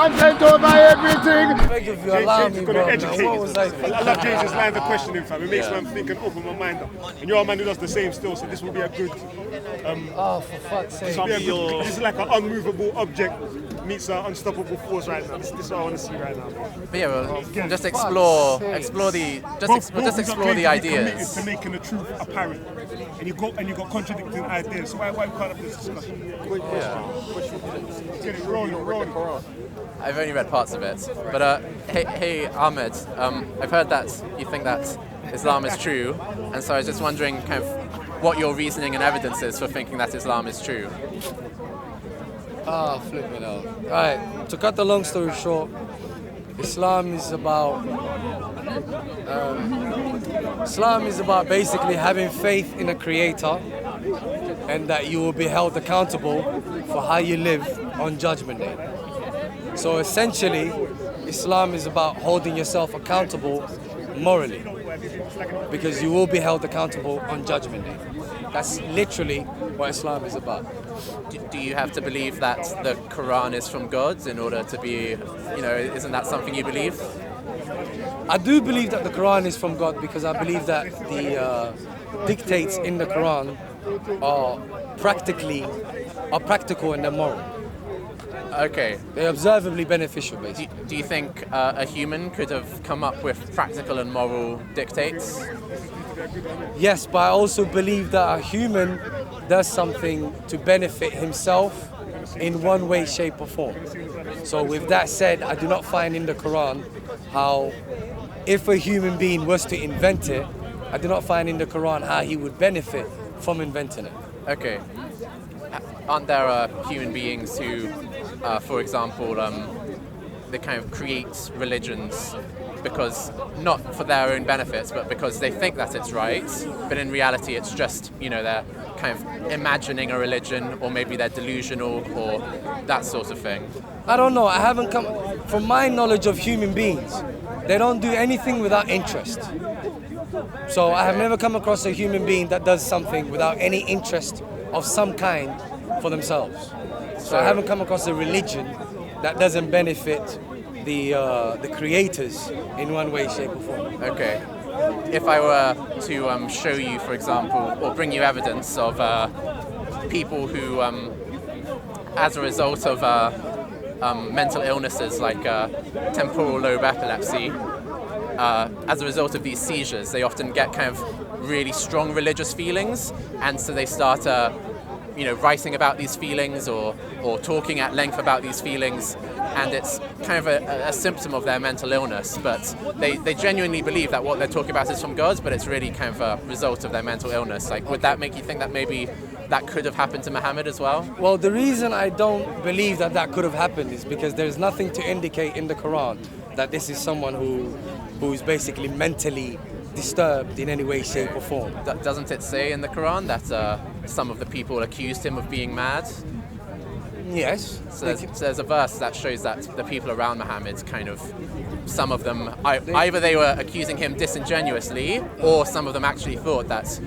content over everything. Thank you for allowing me, bro. What was I thinking? I love James's lines of questioning, fam. It makes man think and open my mind up. And you're a man who does the same still, so this will be a good... Oh, for fuck's sake. This is like an unmovable object meets an unstoppable force right now. This is what I want to see right now. But yeah, well, just explore the ideas. To making the truth apparent, and you got contradicting ideas. So why can't have this discussion? Get it rolling. I've only read parts of it, but hey Ahmed, I've heard that you think that Islam is true, and so I was just wondering kind of what your reasoning and evidence is for thinking that Islam is true. Flipping out. Right, to cut the long story short, Islam is about basically having faith in a creator and that you will be held accountable for how you live on Judgment Day. So essentially, Islam is about holding yourself accountable morally, because you will be held accountable on Judgment Day. That's literally what Islam is about. Do you have to believe that the Quran is from God in order to be, isn't that something you believe? I do believe that the Quran is from God because I believe that the dictates in the Quran are practical and they're moral. Okay. They're observably beneficial, basically. Do you think a human could have come up with practical and moral dictates? Yes, but I also believe that a human does something to benefit himself in one way, shape or form. So with that said, I do not find in the Quran how if a human being was to invent it, I do not find in the Quran how he would benefit from inventing it. Okay. Aren't there human beings who, for example, they kind of create religions because not for their own benefits, but because they think that it's right, but in reality it's just, they're kind of imagining a religion, or maybe they're delusional, or that sort of thing? I don't know. I haven't come, from my knowledge of human beings, they don't do anything without interest. So I have never come across a human being that does something without any interest of some kind for themselves. So I haven't come across a religion that doesn't benefit the creators in one way, shape or form. Okay. If I were to show you, for example, or bring you evidence of people who, as a result of mental illnesses like temporal lobe epilepsy, as a result of these seizures, they often get kind of really strong religious feelings, and so they start writing about these feelings or talking at length about these feelings, and it's kind of a symptom of their mental illness, but they genuinely believe that what they're talking about is from God, but it's really kind of a result of their mental illness. Like, would that make you think that maybe that could have happened to Muhammad as well? Well, the reason I don't believe that could have happened is because there's nothing to indicate in the Quran that this is someone who's basically mentally disturbed in any way, shape or form. Doesn't it say in the Quran that some of the people accused him of being mad? Yes. So there's a verse that shows that the people around Muhammad kind of, some of them, either they were accusing him disingenuously, or some of them actually thought that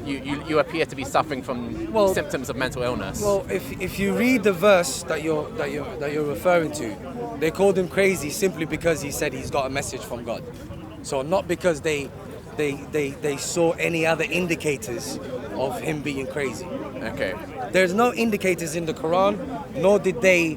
you appear to be suffering from symptoms of mental illness. Well, if you read the verse that you're referring to, they called him crazy simply because he said he's got a message from God. So not because they saw any other indicators of him being crazy. Okay. There's no indicators in the Quran, nor did they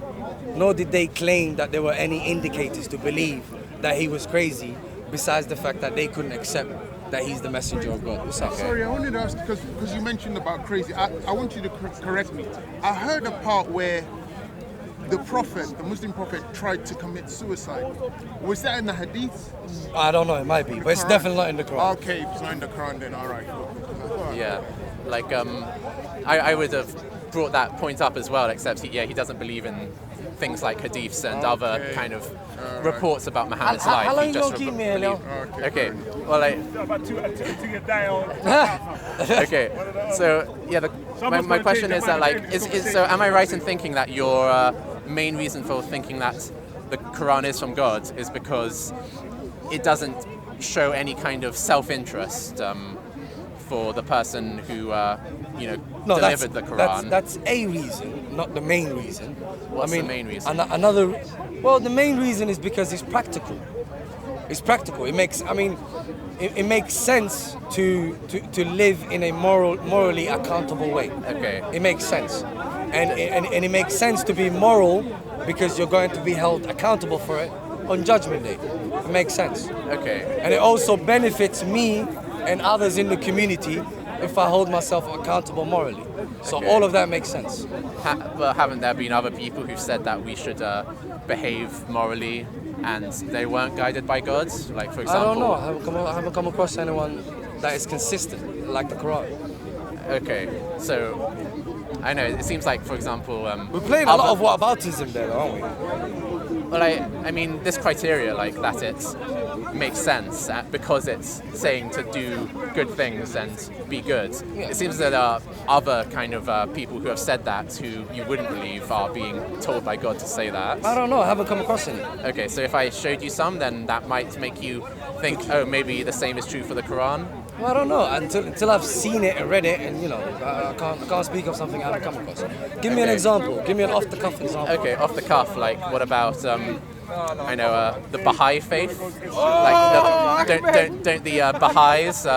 claim that there were any indicators to believe that he was crazy, besides the fact that they couldn't accept that he's the messenger of God. Okay. Sorry, I wanted to ask, because you mentioned about crazy, I want you to correct me. I heard a part where the Muslim prophet tried to commit suicide. Was that in the hadith? I don't know, it might be, but it's definitely not in the Quran. Okay, if it's not in the Quran then, all right. Yeah, like I would have brought that point up as well, except he doesn't believe in things like hadiths and other kind of reports about Muhammad's life. How long he you just gonna keep me here? Okay, well, okay, so yeah, my question is that, like, so am I right in thinking that your main reason for thinking that the Quran is from God is because it doesn't show any kind of self-interest for the person who delivered the Quran? That's a reason, not the main reason. What's the main reason? The main reason is because it's practical. It's practical. It makes sense to live in a morally accountable way. Okay. It makes sense, and it makes sense to be moral because you're going to be held accountable for it on Judgment Day. It makes sense. Okay. And it also benefits me and others in the community if I hold myself accountable morally. So Okay. all of that makes sense. Well, haven't there been other people who've said that we should behave morally and they weren't guided by God? Like, for example... I don't know. I haven't come across anyone that is consistent, like the Quran. Okay, so I know it seems like, for example, We're playing a lot of whataboutism there, aren't we? well, I mean, this criteria, like that, it makes sense because it's saying to do good things and be good. Yeah. It seems that there are other kind of people who have said that who you wouldn't believe are being told by God to say that. I don't know. I haven't come across any. Okay, so if I showed you some, then that might make you think, oh, maybe the same is true for the Quran. Well, I don't know until I've seen it and read it, and I can't speak of something I haven't come across. Give me an Okay. example. Give me an off-the-cuff example. Okay, off the cuff, like what about I know the Baha'i faith? Like don't the Baha'is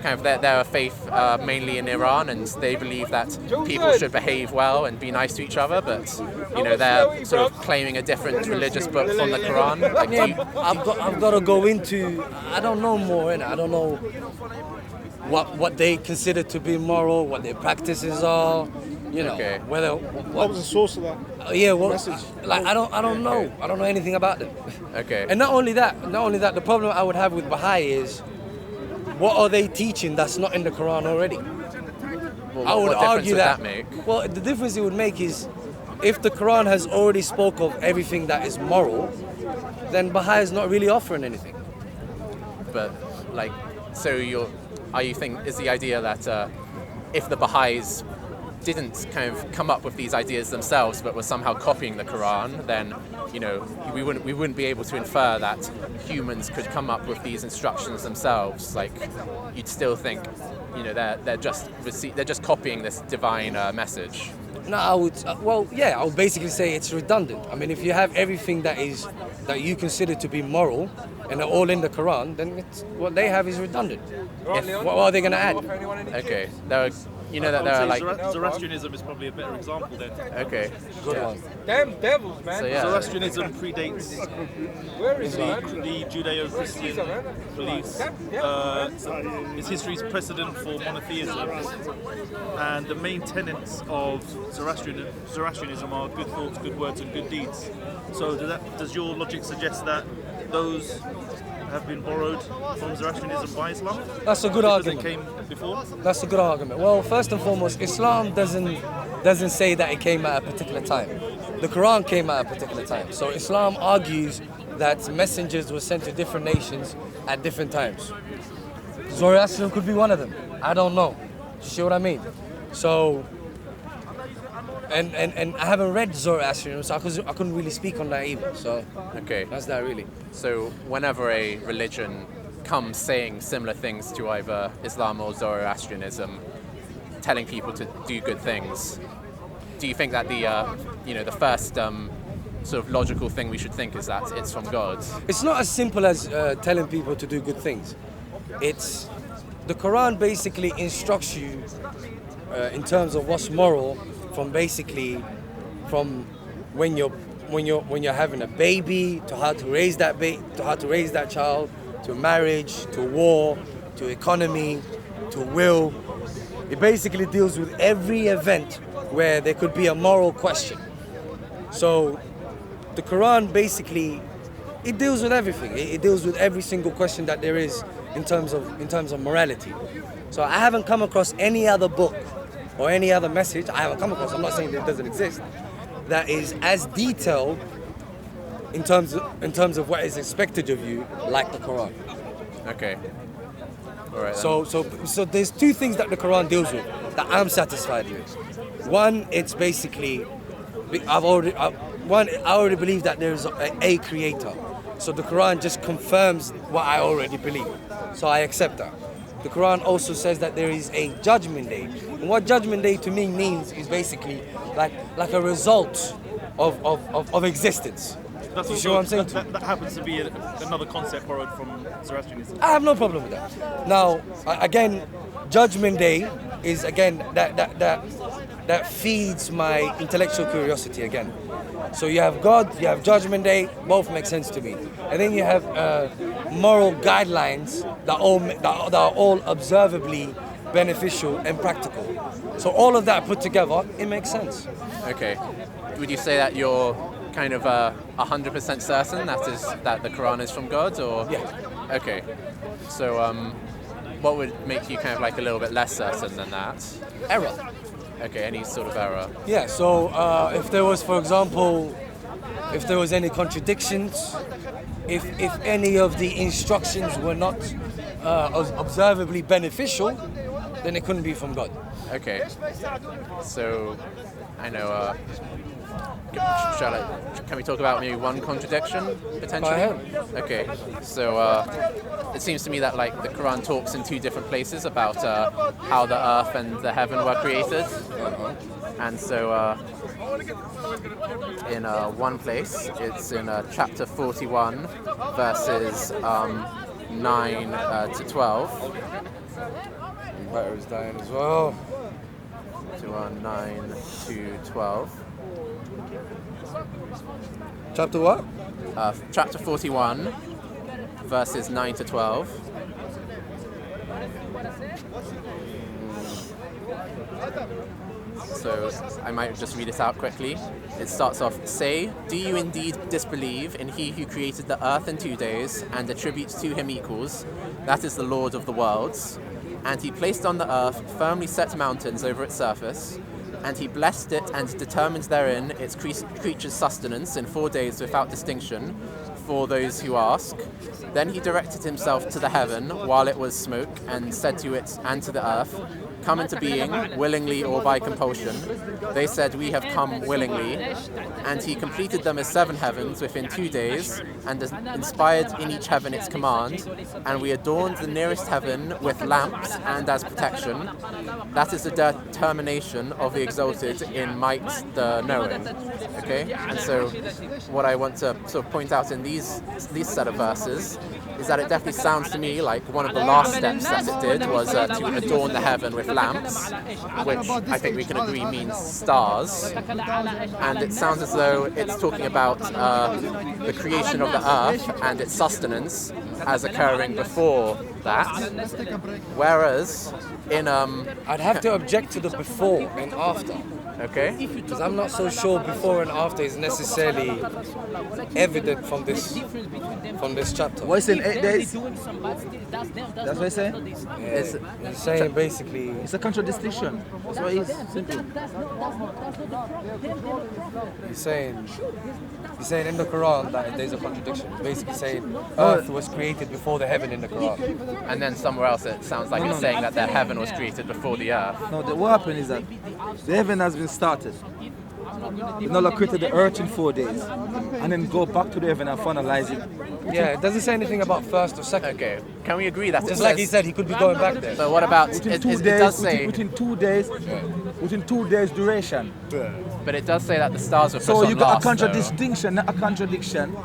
kind of they're a faith mainly in Iran, and they believe that people should behave well and be nice to each other, but they're sort of claiming a different religious book from the Quran. Like, I've got to go into. I don't know more, and I don't know what they consider to be moral, what their practices are. Okay. Whether What was the source of that? Message? I don't know. I don't know anything about them. Okay. And not only that, the problem I would have with Baha'i is, what are they teaching that's not in the Quran already? Well, I would what difference argue would that. that make? Well, the difference it would make is, if the Quran has already spoke of everything that is moral, then Baha'i is not really offering anything. But like, so is the idea that if the Baha'is didn't kind of come up with these ideas themselves, but were somehow copying the Quran, then we wouldn't be able to infer that humans could come up with these instructions themselves. Like, you'd still think, they're just copying this divine message. No, I would basically say it's redundant. I mean, if you have everything that you consider to be moral, and they're all in the Quran, then what they have is redundant. What are they going to add? Okay, there are like... Zoroastrianism is probably a better example then. Okay. Good one. Damn devils, man. So yeah. Zoroastrianism predates Where is he? the Judeo-Christian beliefs. Its history is precedent for monotheism, and the main tenets of Zoroastrianism are good thoughts, good words, and good deeds. So does your logic suggest that those have been borrowed from Zoroastrianism by Islam? That's a good Because argument. they came before? That's a good argument. Well, first and foremost, Islam doesn't say that it came at a particular time. The Quran came at a particular time. So Islam argues that messengers were sent to different nations at different times. Zoroastrianism could be one of them. I don't know. You see what I mean? So, and I haven't read Zoroastrianism, so I couldn't really speak on that either. So, Okay. that's that really. So whenever a religion comes saying similar things to either Islam or Zoroastrianism, telling people to do good things, do you think that the first sort of logical thing we should think is that it's from God? It's not as simple as telling people to do good things. It's the Quran basically instructs you in terms of what's moral from when you're having a baby, to how to raise that child, to marriage, to war, to economy, to will. It basically deals with every event where there could be a moral question. So the Quran basically, it deals with everything. It deals with every single question that there is in terms of morality. So I haven't come across any other book or any other message. I'm not saying that it doesn't exist, that is as detailed in terms of what is expected of you like the Quran. Okay. All right. So there's two things that the Quran deals with that I'm satisfied with. One, it's basically, I already believe that there's a creator. So the Quran just confirms what I already believe. So I accept that. The Quran also says that there is a judgment day. And what judgment day to me means is basically like a result of existence. That's You also, see what I'm saying? That happens to be another concept borrowed from Zoroastrianism. I have no problem with that. Now, again, Judgment Day is again that feeds my intellectual curiosity again. So you have God, you have Judgment Day, both make sense to me. And then you have moral guidelines that are all observably beneficial and practical. So all of that put together, it makes sense. Okay. Would you say that you're kind of 100% certain that the Quran is from God, or? Yeah. Okay. So what would make you kind of like a little bit less certain than that? Error. Okay, any sort of error. Yeah, so if there was, for example, if there was any contradictions, if any of the instructions were not observably beneficial, then it couldn't be from God. Okay. So, I know, can we talk about maybe one contradiction, potentially? Go ahead. Okay, so it seems to me that like the Quran talks in two different places about how the earth and the heaven were created. And so in one place, it's in chapter 41, verses 9 to 12. Battery's dying as well. To 9 to 12. Chapter what? Chapter 41, verses 9 to 12. So I might just read it out quickly. It starts off, "Say, do you indeed disbelieve in he who created the earth in 2 days and attributes to him equals? That is the Lord of the worlds. And he placed on the earth firmly set mountains over its surface, and he blessed it and determined therein its creatures' sustenance in 4 days without distinction for those who ask. Then he directed himself to the heaven while it was smoke, and said to it and to the earth, come into being, willingly or by compulsion. They said, we have come willingly. And he completed them as 7 heavens within 2 days, and inspired in each heaven its command. And we adorned the nearest heaven with lamps and as protection. That is the determination of the exalted in might the knowing." Okay? And so what I want to sort of point out in these set of verses is that it definitely sounds to me like one of the last steps that it did was to adorn the heaven with lamps, which I think we can agree means stars. And it sounds as though it's talking about the creation of the earth and its sustenance as occurring before that. Whereas in I'd have to object to the before and after. Okay. Because I'm not so sure before and after is necessarily evident from this chapter. What is in 8 days? That's what he's saying? He's saying basically It's a contradiction. That's what he's simple. he's saying in the Quran that there's a contradiction. Basically saying earth was created before the heaven in the Quran. and then somewhere else it sounds like it's saying that the heaven was created before the earth. No, what happened is that the heaven has been started. The Lord created the earth in 4 days, and then go back to the heaven and finalize it. Yeah, it doesn't say anything about first or second. Okay. Can we agree that Just it like says, he said, he could be going back there. But what about Within it 2 days, does say, within 2 days, within 2 days duration. but it does say that the stars were put So on you got last, a contradiction, not a contradiction.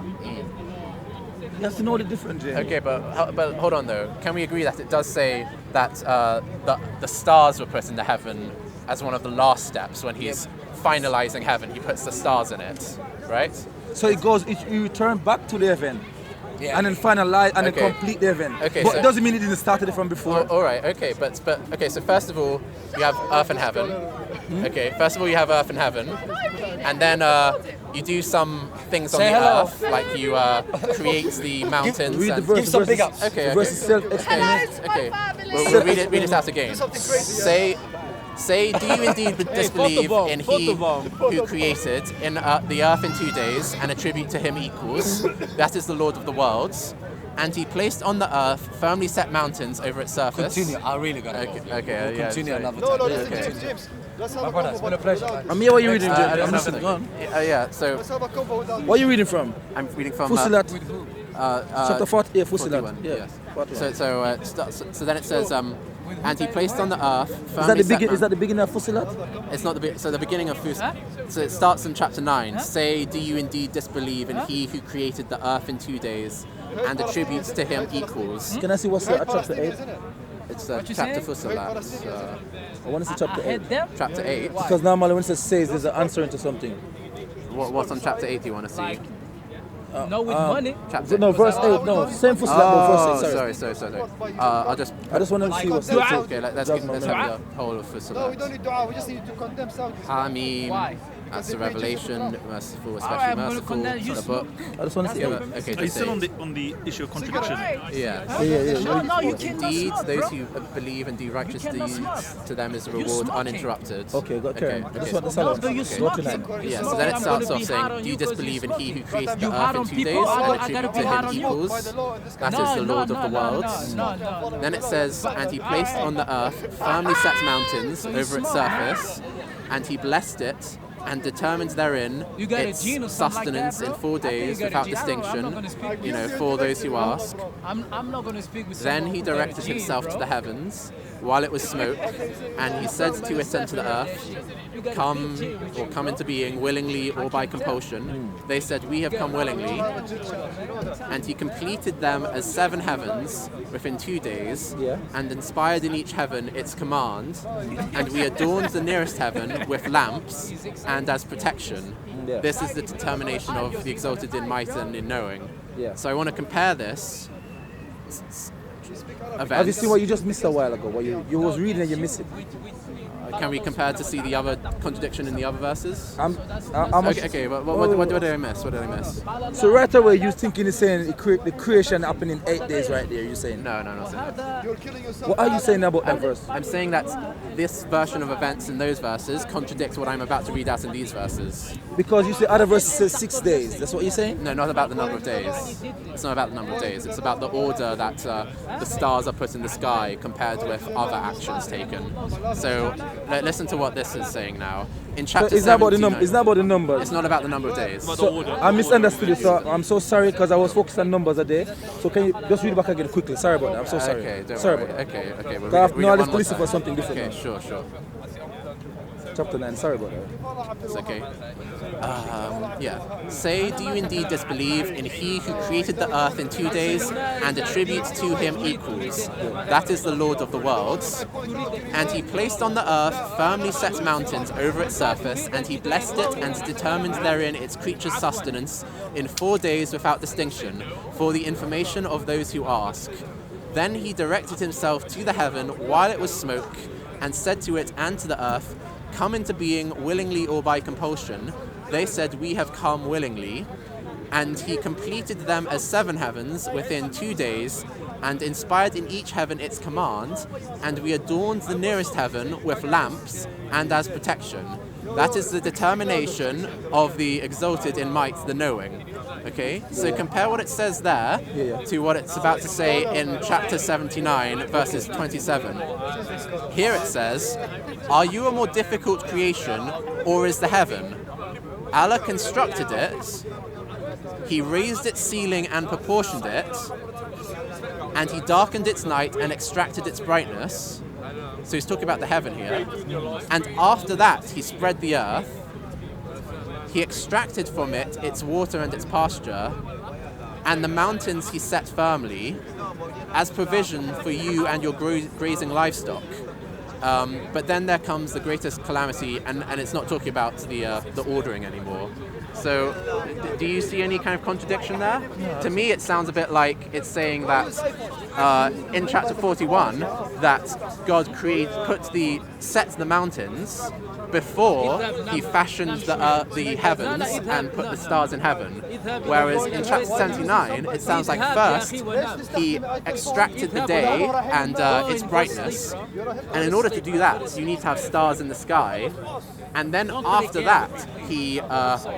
You have to know the difference. Yeah. Okay, but hold on though. Can we agree that it does say that the stars were put in the heaven as one of the last steps when he's finalizing heaven? He puts the stars in it, right? So it goes, you return back to the heaven. Yeah. And then finalize and Okay. then complete the event. Okay, But so- it doesn't mean it didn't start it from before. All right, okay, but okay. So first of all, you have earth and heaven. Okay, first of all, you have earth and heaven, and then you do some things on Say the hello. earth, like you create the mountains. Read the and verse. Give some the verse big is- ups. Okay, The verse okay. is self-explanatory. Okay, we'll read it out again. Say, do you indeed disbelieve in he who created in the earth in 2 days and attribute to him equals? That is the Lord of the worlds. And he placed on the earth firmly set mountains over its surface. Continue. I really got it. Okay, We'll yeah. continue sorry. another time. Okay. My brother, it's been a pleasure. Man. I'm here, what are you reading, I Jim? don't I'm have listening. Go on. Yeah, so What are you reading from? I'm reading from Fusilat. Chapter 48, Fusilat. 41, Yeah. yes. 41. So then it says, and he placed on the earth. Is that the beginning of Fusilat? It's not so the beginning of Fusilat. So it starts in chapter 9. Say, do you indeed disbelieve in he who created the earth in 2 days and attributes to him equals? Can I see what's at chapter 8? It's chapter Fusilat. I want to see chapter 8. Chapter 8. Because normally when it says there's an answer into something. What's on chapter 8 do you want to see? No, with money. Chapter No, verse 8. No, same Fusilat, but verse 8. Sorry. I just want to see what's Okay, let's have the whole of Fusilat. We don't need dua, we just need to condemn Saudi. Hamim. That's the revelation, merciful, especially merciful, the book. I just want to see. Okay, Are you still on the issue of contradiction? Yeah. No, you can't. Indeed, those who believe and do righteous deeds, to them is a reward uninterrupted. Okay, go carry on. I just want the No, silence. you smoking. Yeah, so then it starts off saying, do you disbelieve in he who created the earth in 2 days and attribute to him equals? That is the Lord of the worlds. Then it says, and he placed on the earth firmly set mountains over its surface, and he blessed it, and determined therein its sustenance in 4 days without distinction, for those who ask. I'm not going to speak with Then he directed himself to the heavens while it was smoke, and he said to it and to the earth, come into being willingly or by compulsion. They said, we have come willingly. And he completed them as 7 heavens within 2 days, and inspired in each heaven its command. And we adorned the nearest heaven with lamps and as protection. This is the determination of the exalted in might and in knowing. So I want to compare this event. Have you seen what you just missed a while ago? What you was reading and you missed it. Can we compare to see the other contradiction in the other verses? Okay, what did I miss? What did I miss? So right away you're thinking it's saying the creation happened in 8 days right there, you're saying? No, not saying that. What are you saying about that verse? I'm saying that this version of events in those verses contradicts what I'm about to read out in these verses. Because you say other verses says 6 days, that's what you're saying? No, not about the number of days. It's not about the number of days. It's about the order that the stars are put in the sky compared with other actions taken. So listen to what this is saying now. In chapter so it's not about the 17, it's not about the numbers. It's not about the number of days. So I misunderstood it, so I'm so sorry because I was focused on numbers a day. So can you just read it back again quickly? Sorry about that. I'm so sorry. Okay, don't sorry worry. about that. Okay. I have no other police for something different. Okay, sure. Chapter 9, sorry about that. It's okay. Say, do you indeed disbelieve in he who created the earth in 2 days and attributes to him equals? That is the Lord of the worlds. And he placed on the earth firmly set mountains over its surface, and he blessed it and determined therein its creatures' sustenance in 4 days without distinction, for the information of those who ask. Then he directed himself to the heaven while it was smoke, and said to it and to the earth, come into being willingly or by compulsion. They said, we have come willingly. And he completed them as 7 heavens within 2 days, and inspired in each heaven its command, and we adorned the nearest heaven with lamps and as protection. That is the determination of the exalted in might, the knowing. Okay, so compare what it says there to what it's about to say in chapter 79, verses 27. Here it says, are you a more difficult creation, or is the heaven? Allah constructed it, he raised its ceiling and proportioned it, and he darkened its night and extracted its brightness. So he's talking about the heaven here. And after that, he spread the earth. He extracted from it its water and its pasture, and the mountains he set firmly as provision for you and your grazing livestock. But then there comes the greatest calamity, and it's not talking about the ordering anymore. So, do you see any kind of contradiction there? No. To me, it sounds a bit like it's saying that in chapter 41 that God set the mountains before he fashioned the heavens and put the stars in heaven. Whereas in chapter 79, it sounds like first he extracted the day and its brightness, and in order to do that, you need to have stars in the sky. And then after that, he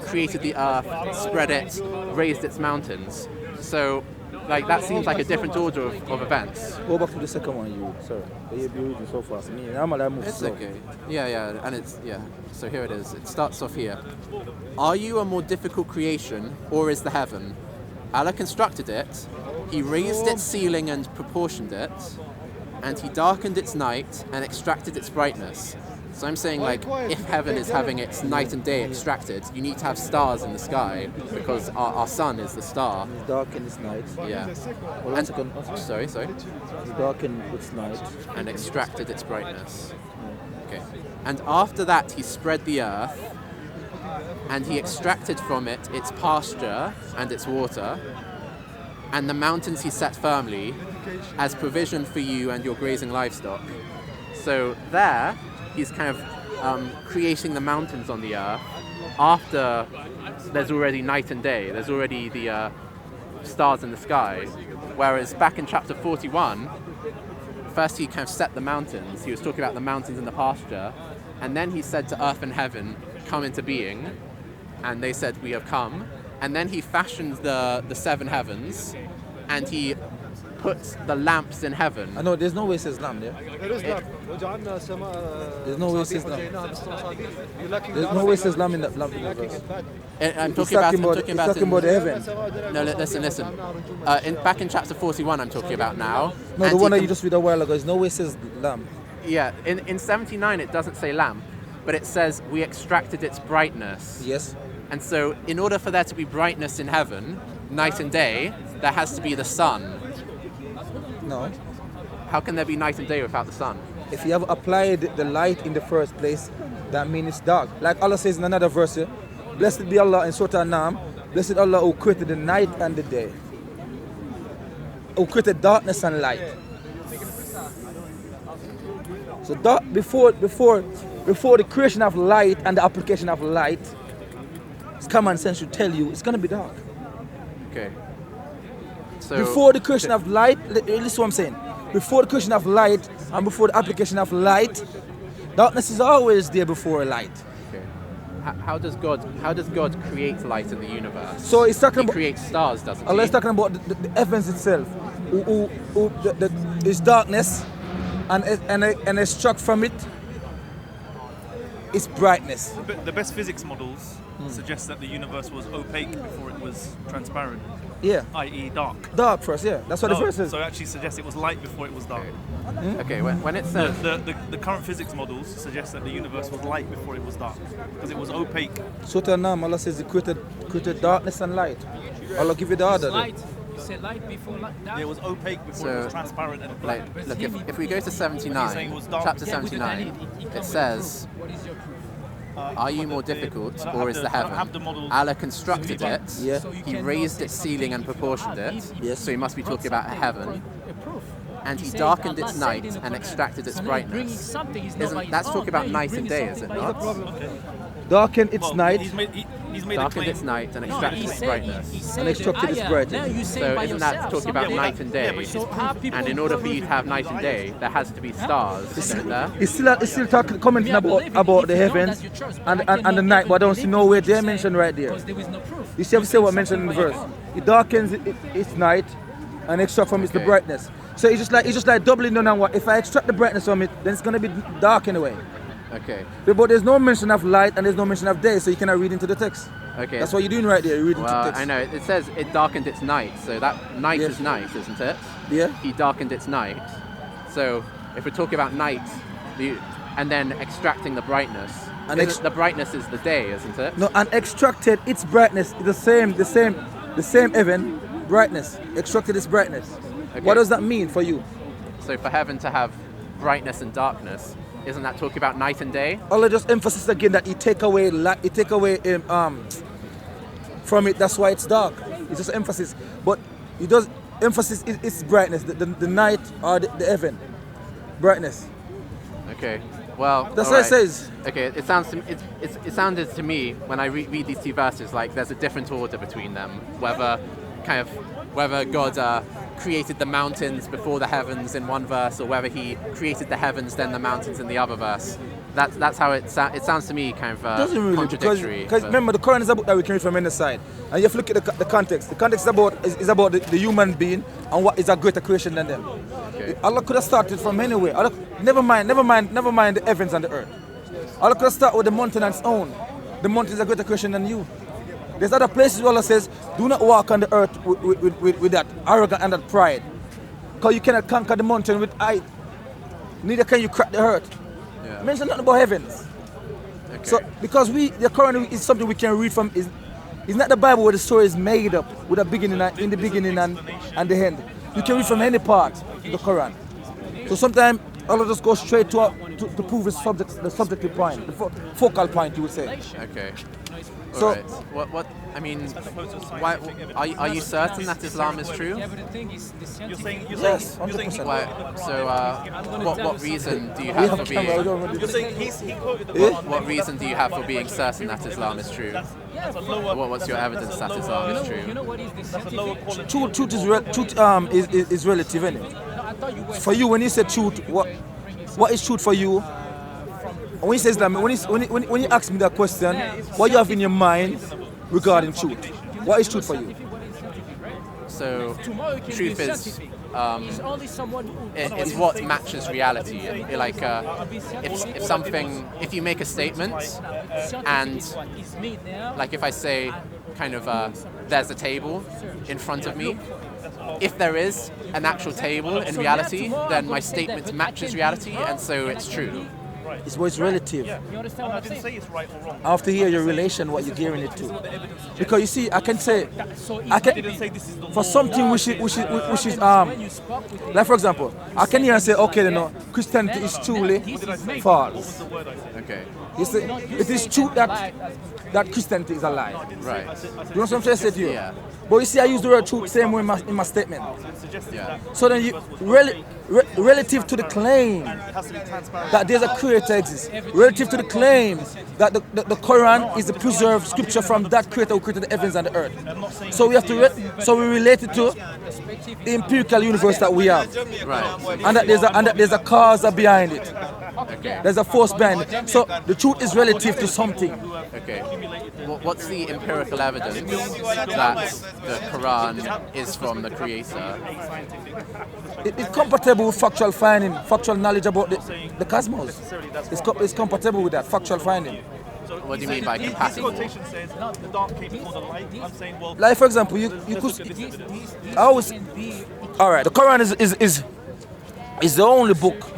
created the earth, spread it, raised its mountains. So, that seems like a different order of events. Go back to the second one, sorry. You're reading so fast. It's okay. So here it is. It starts off here. Are you a more difficult creation, or is the heaven? Allah constructed it. He raised its ceiling and proportioned it. and he darkened its night and extracted its brightness. So I'm saying, like, if heaven is having its night and day extracted, you need to have stars in the sky because our sun is the star. It's dark in its night. Yeah. And Sorry. it's dark in its night. And extracted its brightness. Okay. And after that, he spread the earth, and he extracted from it its pasture and its water, and the mountains he set firmly as provision for you and your grazing livestock. So there, he's kind of creating the mountains on the earth after there's already night and day. There's already the stars in the sky. Whereas back in chapter 41, first he kind of set the mountains. He was talking about the mountains in the pasture. And then he said to earth and heaven, come into being. And they said, we have come. And then he fashioned the seven heavens. And he put the lamps in heaven. I know, there's no way it says lamp there. There's no way it says lamp. There's no way it says lamp in that verse. I'm talking about the heaven. No, listen. Back in chapter 41, I'm talking about now. No, the one that you just read a while ago. There's no way it says lamp. Yeah, in 79 it doesn't say lamp, but it says we extracted its brightness. Yes. And so in order for there to be brightness in heaven, night and day, there has to be the sun. No. How can there be night and day without the sun? If you have applied the light in the first place, that means it's dark. Like Allah says in another verse here, blessed be Allah in Surah An-Nam, blessed Allah who created the night and the day, who created darkness and light. So before the creation of light and the application of light, common sense should tell you it's going to be dark. Okay. So before the creation of light, listen to what I'm saying. Before the creation of light and before the application of light, darkness is always there before light. Okay. How does God create light in the universe? So it's talking He about creates stars, doesn't he? Allah is talking about the heavens itself. It's darkness, and extract from it is brightness. The best physics models suggest that the universe was opaque before it was transparent. Yeah. I.e. dark. Dark first, yeah. That's what the verse says. So it actually suggests it was light before it was dark. Okay, when it says... The current physics models suggest that the universe was light before it was dark, because it was opaque. Surah An-Nam, Allah says He created darkness and light. Allah give you the order. Light. You said light before light. It was opaque before it was transparent and black. Look, if we go to 79, chapter 79, it says... Are you more difficult, or is the heaven? Allah constructed it, Yeah. He raised its ceiling and proportioned it, Yes. so He must be talking about heaven, and He darkened its night and extracted its brightness. That's talking about night and day, is it not? Darken its night. He's made a Darkened claim. its night and extracted its brightness. And extracted its brightness. So isn't that talking about night and day? And in order for you to have night and day, there has to be stars, isn't there? It's still commenting about the heavens and the night, but I don't see nowhere they mentioned right there. You see what mentioned in the verse. It darkens its night and extract from it the brightness. So it's just like doubling down on what if I extract the brightness from it, then it's gonna be dark anyway. Okay. But there's no mention of light and there's no mention of day, so you cannot read into the text. Okay. That's what you're doing right there. You're reading into the Well, text. I know. It says it darkened its night, so that night is night, isn't it? Yeah. He darkened its night. So if we're talking about night, and then extracting the brightness, And the brightness is the day, isn't it? No, and extracted its brightness, the same heaven brightness. Extracted its brightness. Okay. What does that mean for you? So for heaven to have brightness and darkness, isn't that talking about night and day? Allah just emphasis again that He take away from it. That's why it's dark. It's just emphasis, but He does emphasis its brightness, the night or the heaven brightness. Okay. Well, That's all what right. it says. Okay. It sounded to me when I read these two verses like there's a different order between them. Whether God created the mountains before the heavens in one verse, or whether He created the heavens then the mountains in the other verse. That's how it sounds to me, kind of Doesn't really, contradictory. because remember the Quran is a book that we can read from any side, and you have to look at the context. The context is about the human being and what is a greater creation than them. Okay. Allah could have started from anywhere. Never mind the heavens and the earth. Allah could have started with the mountain on its own. The mountain is a greater creation than you. There's other places where Allah says, do not walk on the earth with that arrogance and that pride. Because you cannot conquer the mountain with neither can you crack the earth. Yeah. Mention nothing about heavens. Okay. So because the Quran is something we can read from. It's not the Bible where the story is made up with a beginning in the beginning and the end. You can read from any part of the Quran. So sometimes all of us go straight to prove the subjective point, the focal point, you would say. Okay. So- Alright. What? I mean, why? Are you certain that Islam is true? Yeah, but the thing is, the scientific... Yes, 100%. Why? So, what reason do you have for being? You're saying he quoted the Quran. What reason do you have for being certain that Islam is true? What's your evidence that Islam is You know true? what is the scientific... Truth is relative, isn't it? For you, when you say truth, what is truth for you? When you say Islam, when you ask me that question, what you have in your mind regarding truth? What is truth for you? So, Tomorrow it can truth be is scientific. It's only someone who... it's what matches reality. Like if you make a statement, and like if I say, kind of, there's a table in front of me. If there is an actual table in reality, then my statement matches reality, and so it's true. It's what's relative. You understand what I'm saying? Say it's right or wrong. I have to hear your relation, what you're gearing it to. Because you see, I can say, for something which is like for example, I can hear and say, okay, Christianity is truly false. Okay. You see, it is true that Christianity is a lie. Right. You know what I'm trying to say to you? Yeah. But you see, I use the word truth same way in my statement. Yeah. So then you relative to the claim that there's a creator exists, relative to the claim that the Quran is the preserved scripture from that creator who created the heavens and the earth. So we have to we relate it to the empirical universe that we have, Right. and that there's a cause behind it. Okay. There's a force behind it. So the truth is relative to something. Okay. What's the empirical evidence that the Quran is from the Creator? It's compatible with factual finding, factual knowledge about the cosmos. It's compatible with that factual finding. What do you mean by His compatible? quotation says the dark came before the light. I'm saying, well, Like for example, you could. I always. All right, the Quran is the only book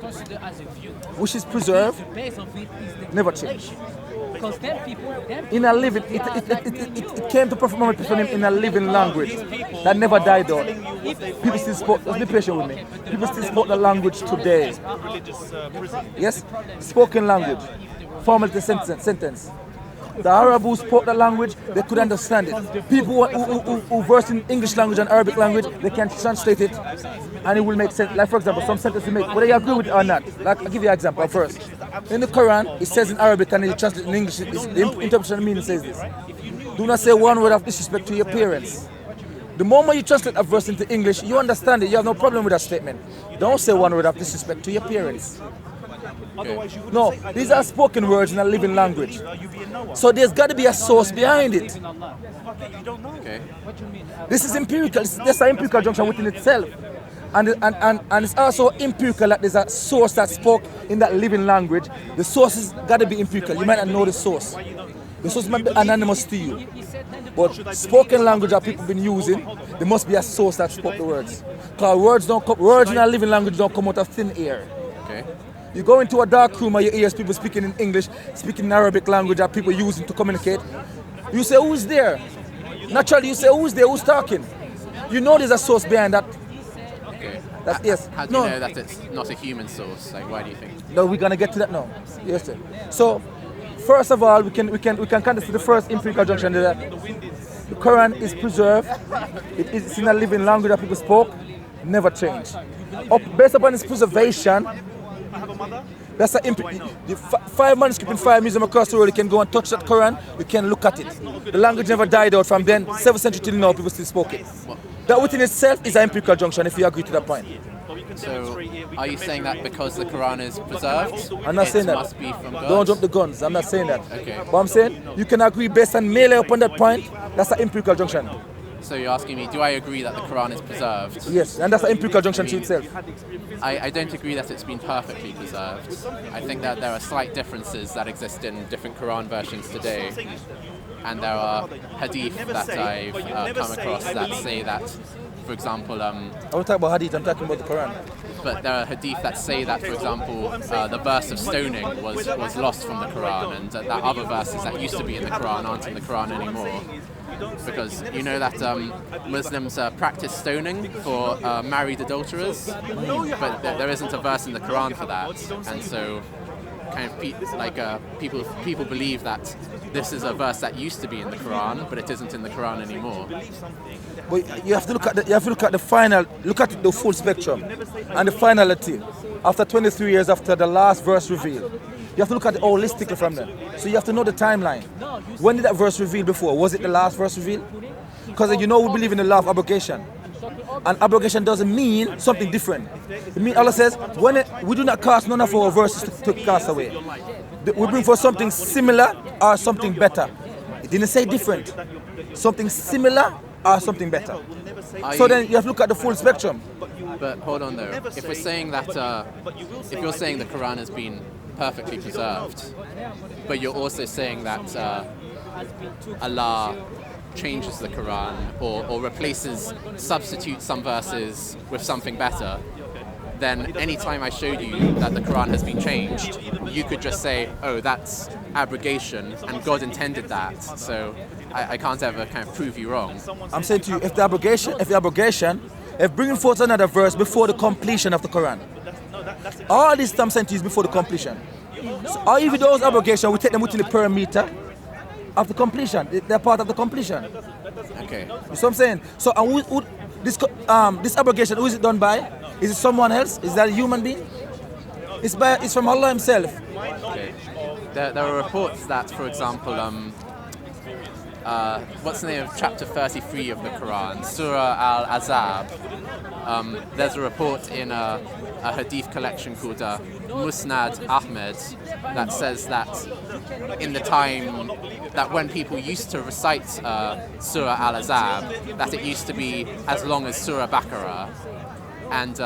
Consider as a view. which is preserved, The base of it is the never changed. Because them people In a living, it came to Prophet Muhammad in a living language that never died out. People still spoke. Just be patient with me. People still spoke the language today. religious prison. Yes, spoken language, formality sentence. The Arab who spoke the language, they could understand it. People who versed in English language and Arabic language, they can translate it, and it will make sense. Like for example, some sentences make, whether you agree with it or not. Like I'll give you an example first. In the Quran, it says in Arabic and it translates in English. The interpretation of the meaning says this: do not say one word of disrespect to your parents. The moment you translate a verse into English, you understand it. You have no problem with that statement. Don't say one word of disrespect to your parents. Otherwise, you wouldn't No, say, these are spoken words in a living language. you be a Noah. So there's got to be a source behind it. Okay, you don't know. Okay. This is empirical. There's an empirical junction within itself. And it's also empirical that there's a source that spoke in that living language. The source has got to be empirical. You might not know the source. The source might be anonymous to you. But spoken language that people have been using, there must be a source that spoke the words. Because words in a living language don't come out of thin air. Okay. You go into a dark room and you hear people speaking in English, speaking in Arabic language that people using to communicate. You say, who's there? Naturally, you say, who's there? Who's talking? You know there's a source behind that. Okay. That's yes. How do you know that it's not a human source? Like, why do you think? No, we're gonna get to that now. Yes, sir. So, first of all, we can kind of see the first empirical junction that the Quran is preserved. It's in a living language that people spoke, never changed. Based upon its preservation, that's the 5 manuscripts in 5 museums across the world. You can go and touch that Quran. You can look at it. The language never died out from then. 7th century till now, people still spoke it. That within itself is an empirical junction. If you agree to that point. So, are you saying that because the Quran is preserved, I'm not saying it that. must be from God? Don't jump the guns. I'm not saying that. Okay. But I'm saying you can agree based on melee upon that point. That's an empirical junction. So you're asking me, do I agree that the Quran is preserved? Yes, and that's an empirical junction to itself. I don't agree that it's been perfectly preserved. I think that there are slight differences that exist in different Quran versions today. And there are hadith that I've come across that say that, for example, I'm not talking about hadith, I'm talking about the Quran. but there are hadith that say that, for example, the verse of stoning was lost from the Quran, and that other verses that used to be in the Quran aren't in the Quran anymore. Because you know that Muslims practice stoning for married adulterers, but there isn't a verse in the Quran for that, and so kind of people believe that this is a verse that used to be in the Quran, but it isn't in the Quran anymore. But you have to look at the final, look at the full spectrum and the finality. After 23 years after the last verse revealed, you have to look at it holistically from there. So you have to know the timeline. When did that verse reveal before? Was it the last verse revealed? Because we believe in the law of abrogation. And abrogation doesn't mean something different. It means Allah says, we do not cast none of our verses to cast away. We bring for something similar or something better. It didn't say different. Something similar or something better. So then you have to look at the full spectrum. But hold on though, if we're saying that, if you're saying the Quran has been perfectly preserved, but you're also saying that Allah changes the Quran or substitutes some verses with something better, then anytime I showed you that the Quran has been changed, you could just say, oh, that's abrogation, and God intended that, so I can't ever kind of prove you wrong. I'm saying to you, if bringing forth another verse before the completion of the Quran, all this I'm saying to you is before the completion. So, or even those abrogation, we take them within the parameter of the completion. They're part of the completion. Okay. You see what I'm saying? So this abrogation, who is it done by? Is it someone else? Is that a human being? It's from Allah Himself. Okay. There are reports that, for example, what's the name of chapter 33 of the Quran, Surah Al-Azab. There's a report in a hadith collection called Musnad Ahmed that says that in the time that when people used to recite Surah Al-Azab, that it used to be as long as Surah Baqarah. And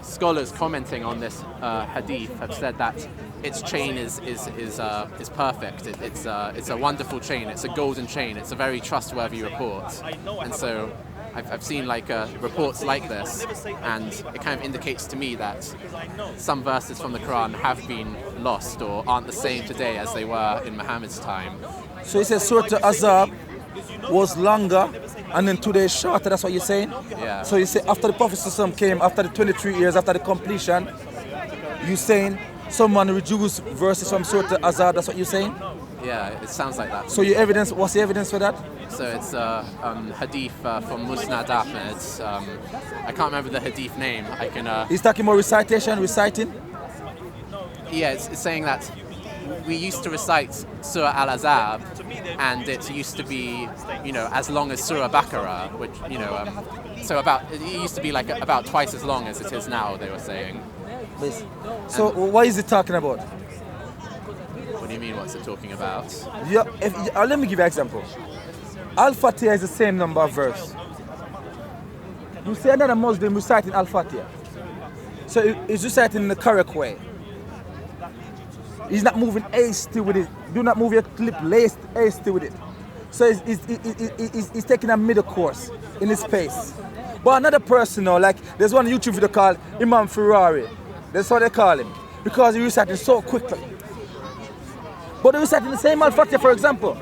scholars commenting on this hadith have said that its chain is perfect. It's a wonderful chain. It's a golden chain. It's a very trustworthy report. And so I've seen reports like this, and it kind of indicates to me that some verses from the Quran have been lost or aren't the same today as they were in Muhammad's time. So it says Surah Azab was longer and then today is shorter, that's what you're saying? Yeah. So you say after the Prophet came, after the 23 years, after the completion, you're saying someone reduced verses from Surah Azab, that's what you're saying? Yeah, it sounds like that. So your evidence, what's the evidence for that? So it's hadith from Musnad Ahmed. I can't remember the hadith name. I can. He's talking about reciting? Yeah, it's saying that we used to recite Surah Al-Azab, and it used to be, as long as Surah Baqarah, which, it used to be about twice as long as it is now, they were saying. So what is it talking about? What do you mean, what's it talking about? Yeah, let me give you an example. Al-Fatiha is the same number of verse. You see another Muslim reciting Al-Fatiha. So he's reciting in the correct way. He's not moving hasty with it. Do not move your lip hasty with it. So he's taking a middle course in his pace. But another person, there's one YouTube video called Imam Ferrari. That's what they call him. Because he reciting so quickly. But they reciting the same Al-Fatiha, for example.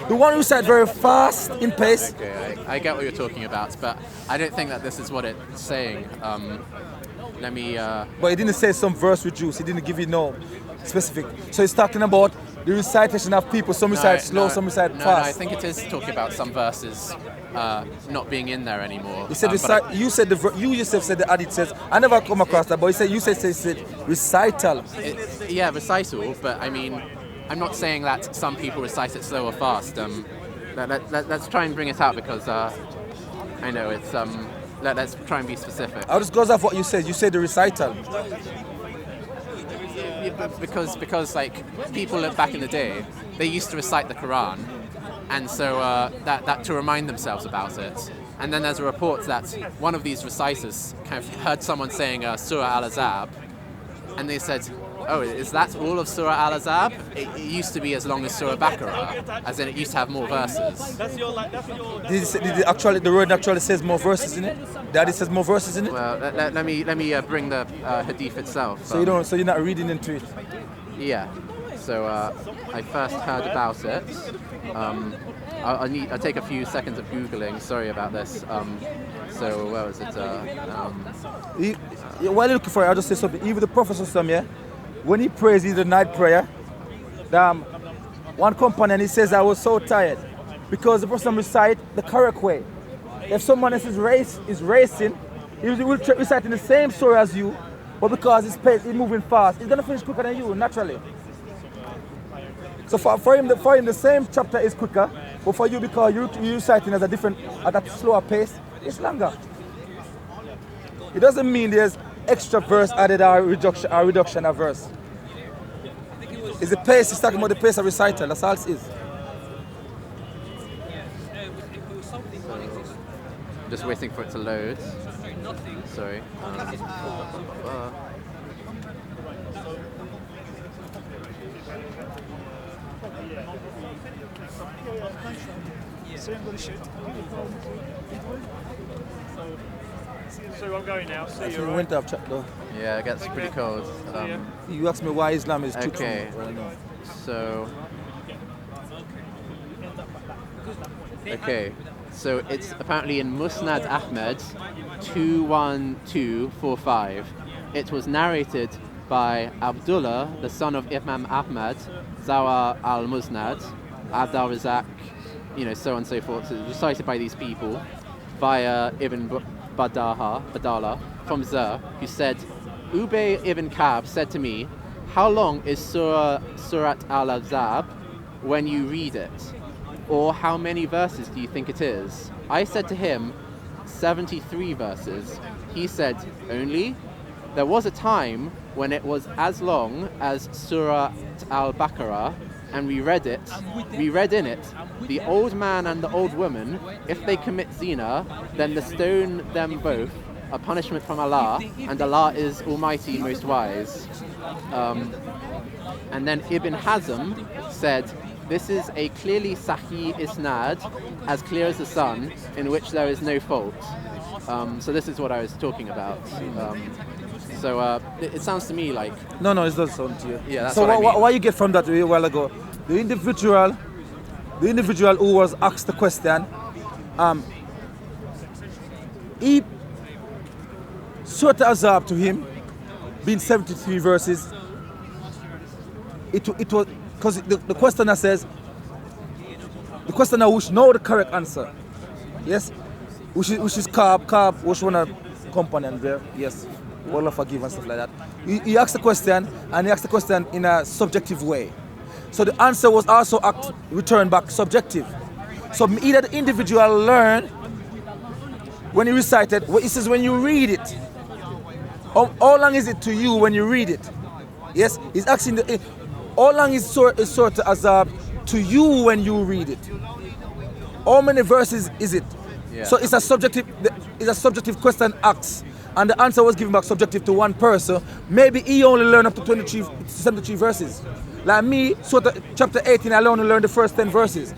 The one who said very fast in pace. Okay, I get what you're talking about, but I don't think that this is what it's saying. Let me. But he didn't say some verse reduced. He didn't give you no specific. So he's talking about the recitation of people. Some recite slow, some recite fast. No, I think it is talking about some verses not being in there anymore. He said you yourself said the hadith says. I never come across that, but you said recital. Yeah, recital. But I mean, I'm not saying that some people recite it slow or fast. Let's try and bring it out because I know it's. Let's try and be specific. How does goes off what you said? You said the recital. Because people back in the day, they used to recite the Quran, and so that to remind themselves about it. And then there's a report that one of these reciters kind of heard someone saying Surah Al-Azab, and they said, Oh, is that all of Surah Al-Ahzab? It used to be as long as Surah Baqarah, as in it used to have more verses. Actually, the word actually says more verses in it. Daddy says more verses in it. Well, let me bring the hadith itself. So you're not reading into it. Yeah. So I first heard about it. I'll take a few seconds of googling. Sorry about this. So where was it? While you're looking for it, I'll just say something. Even the Prophet when he prays the night prayer, one companion, he says, I was so tired because the person recite the correct way. If someone else is racing, he will recite in the same surah as you, but because his pace is moving fast, he's going to finish quicker than you, naturally. So for him, the same chapter is quicker, but for you, because you're reciting at a slower pace, it's longer. It doesn't mean there's extra verse added or reduction of verse. It's the pace, he's talking about the pace of recital, that's all it is. Just waiting for it to load. Sorry. So I'm going now. See you. We went up, check though. Yeah, it gets pretty cold. You asked me why Islam is truthful. Okay. So it's apparently in Musnad Ahmed 21245. It was narrated by Abdullah, the son of Imam Ahmad, Zawar al-Musnad, Abdul Razak, so on and so forth. So it was recited by these people via Ibn Badala from Zer, who said, Ubay ibn Ka'b said to me, how long is Surat Al-Ahzab when you read it? Or how many verses do you think it is? I said to him, 73 verses. He said, only? There was a time when it was as long as Surah Al-Baqarah, and we read in it, the old man and the old woman, if they commit zina, then to stone them both, a punishment from Allah, and Allah is Almighty, Most Wise. And then Ibn Hazm said, this is a clearly Sahih Isnad, as clear as the sun, in which there is no fault. So this is what I was talking about. It sounds to me like... No, it doesn't sound to you. Yeah, that's so what I mean. what you get from that a while ago, the individual who was asked the question, he Surah Al-Ahzab to him, being 73 verses, it was, because the questioner says, the questioner which know the correct answer, yes, which is Ka'b, which one of component there, yes, Allah forgive and stuff like that. He asked the question, and he asked the question in a subjective way. So the answer was also returned back subjective. So either the individual learned when he recited, he says when you read it, how long is it to you when you read it? Yes, he's asking how long is Surah Al-Ahzab to you when you read it? How many verses is it? Yeah. So it's a subjective question asked, and the answer was given back subjective to one person. Maybe he only learned up to 73 verses. Like me, chapter 18, I only learned the first 10 verses.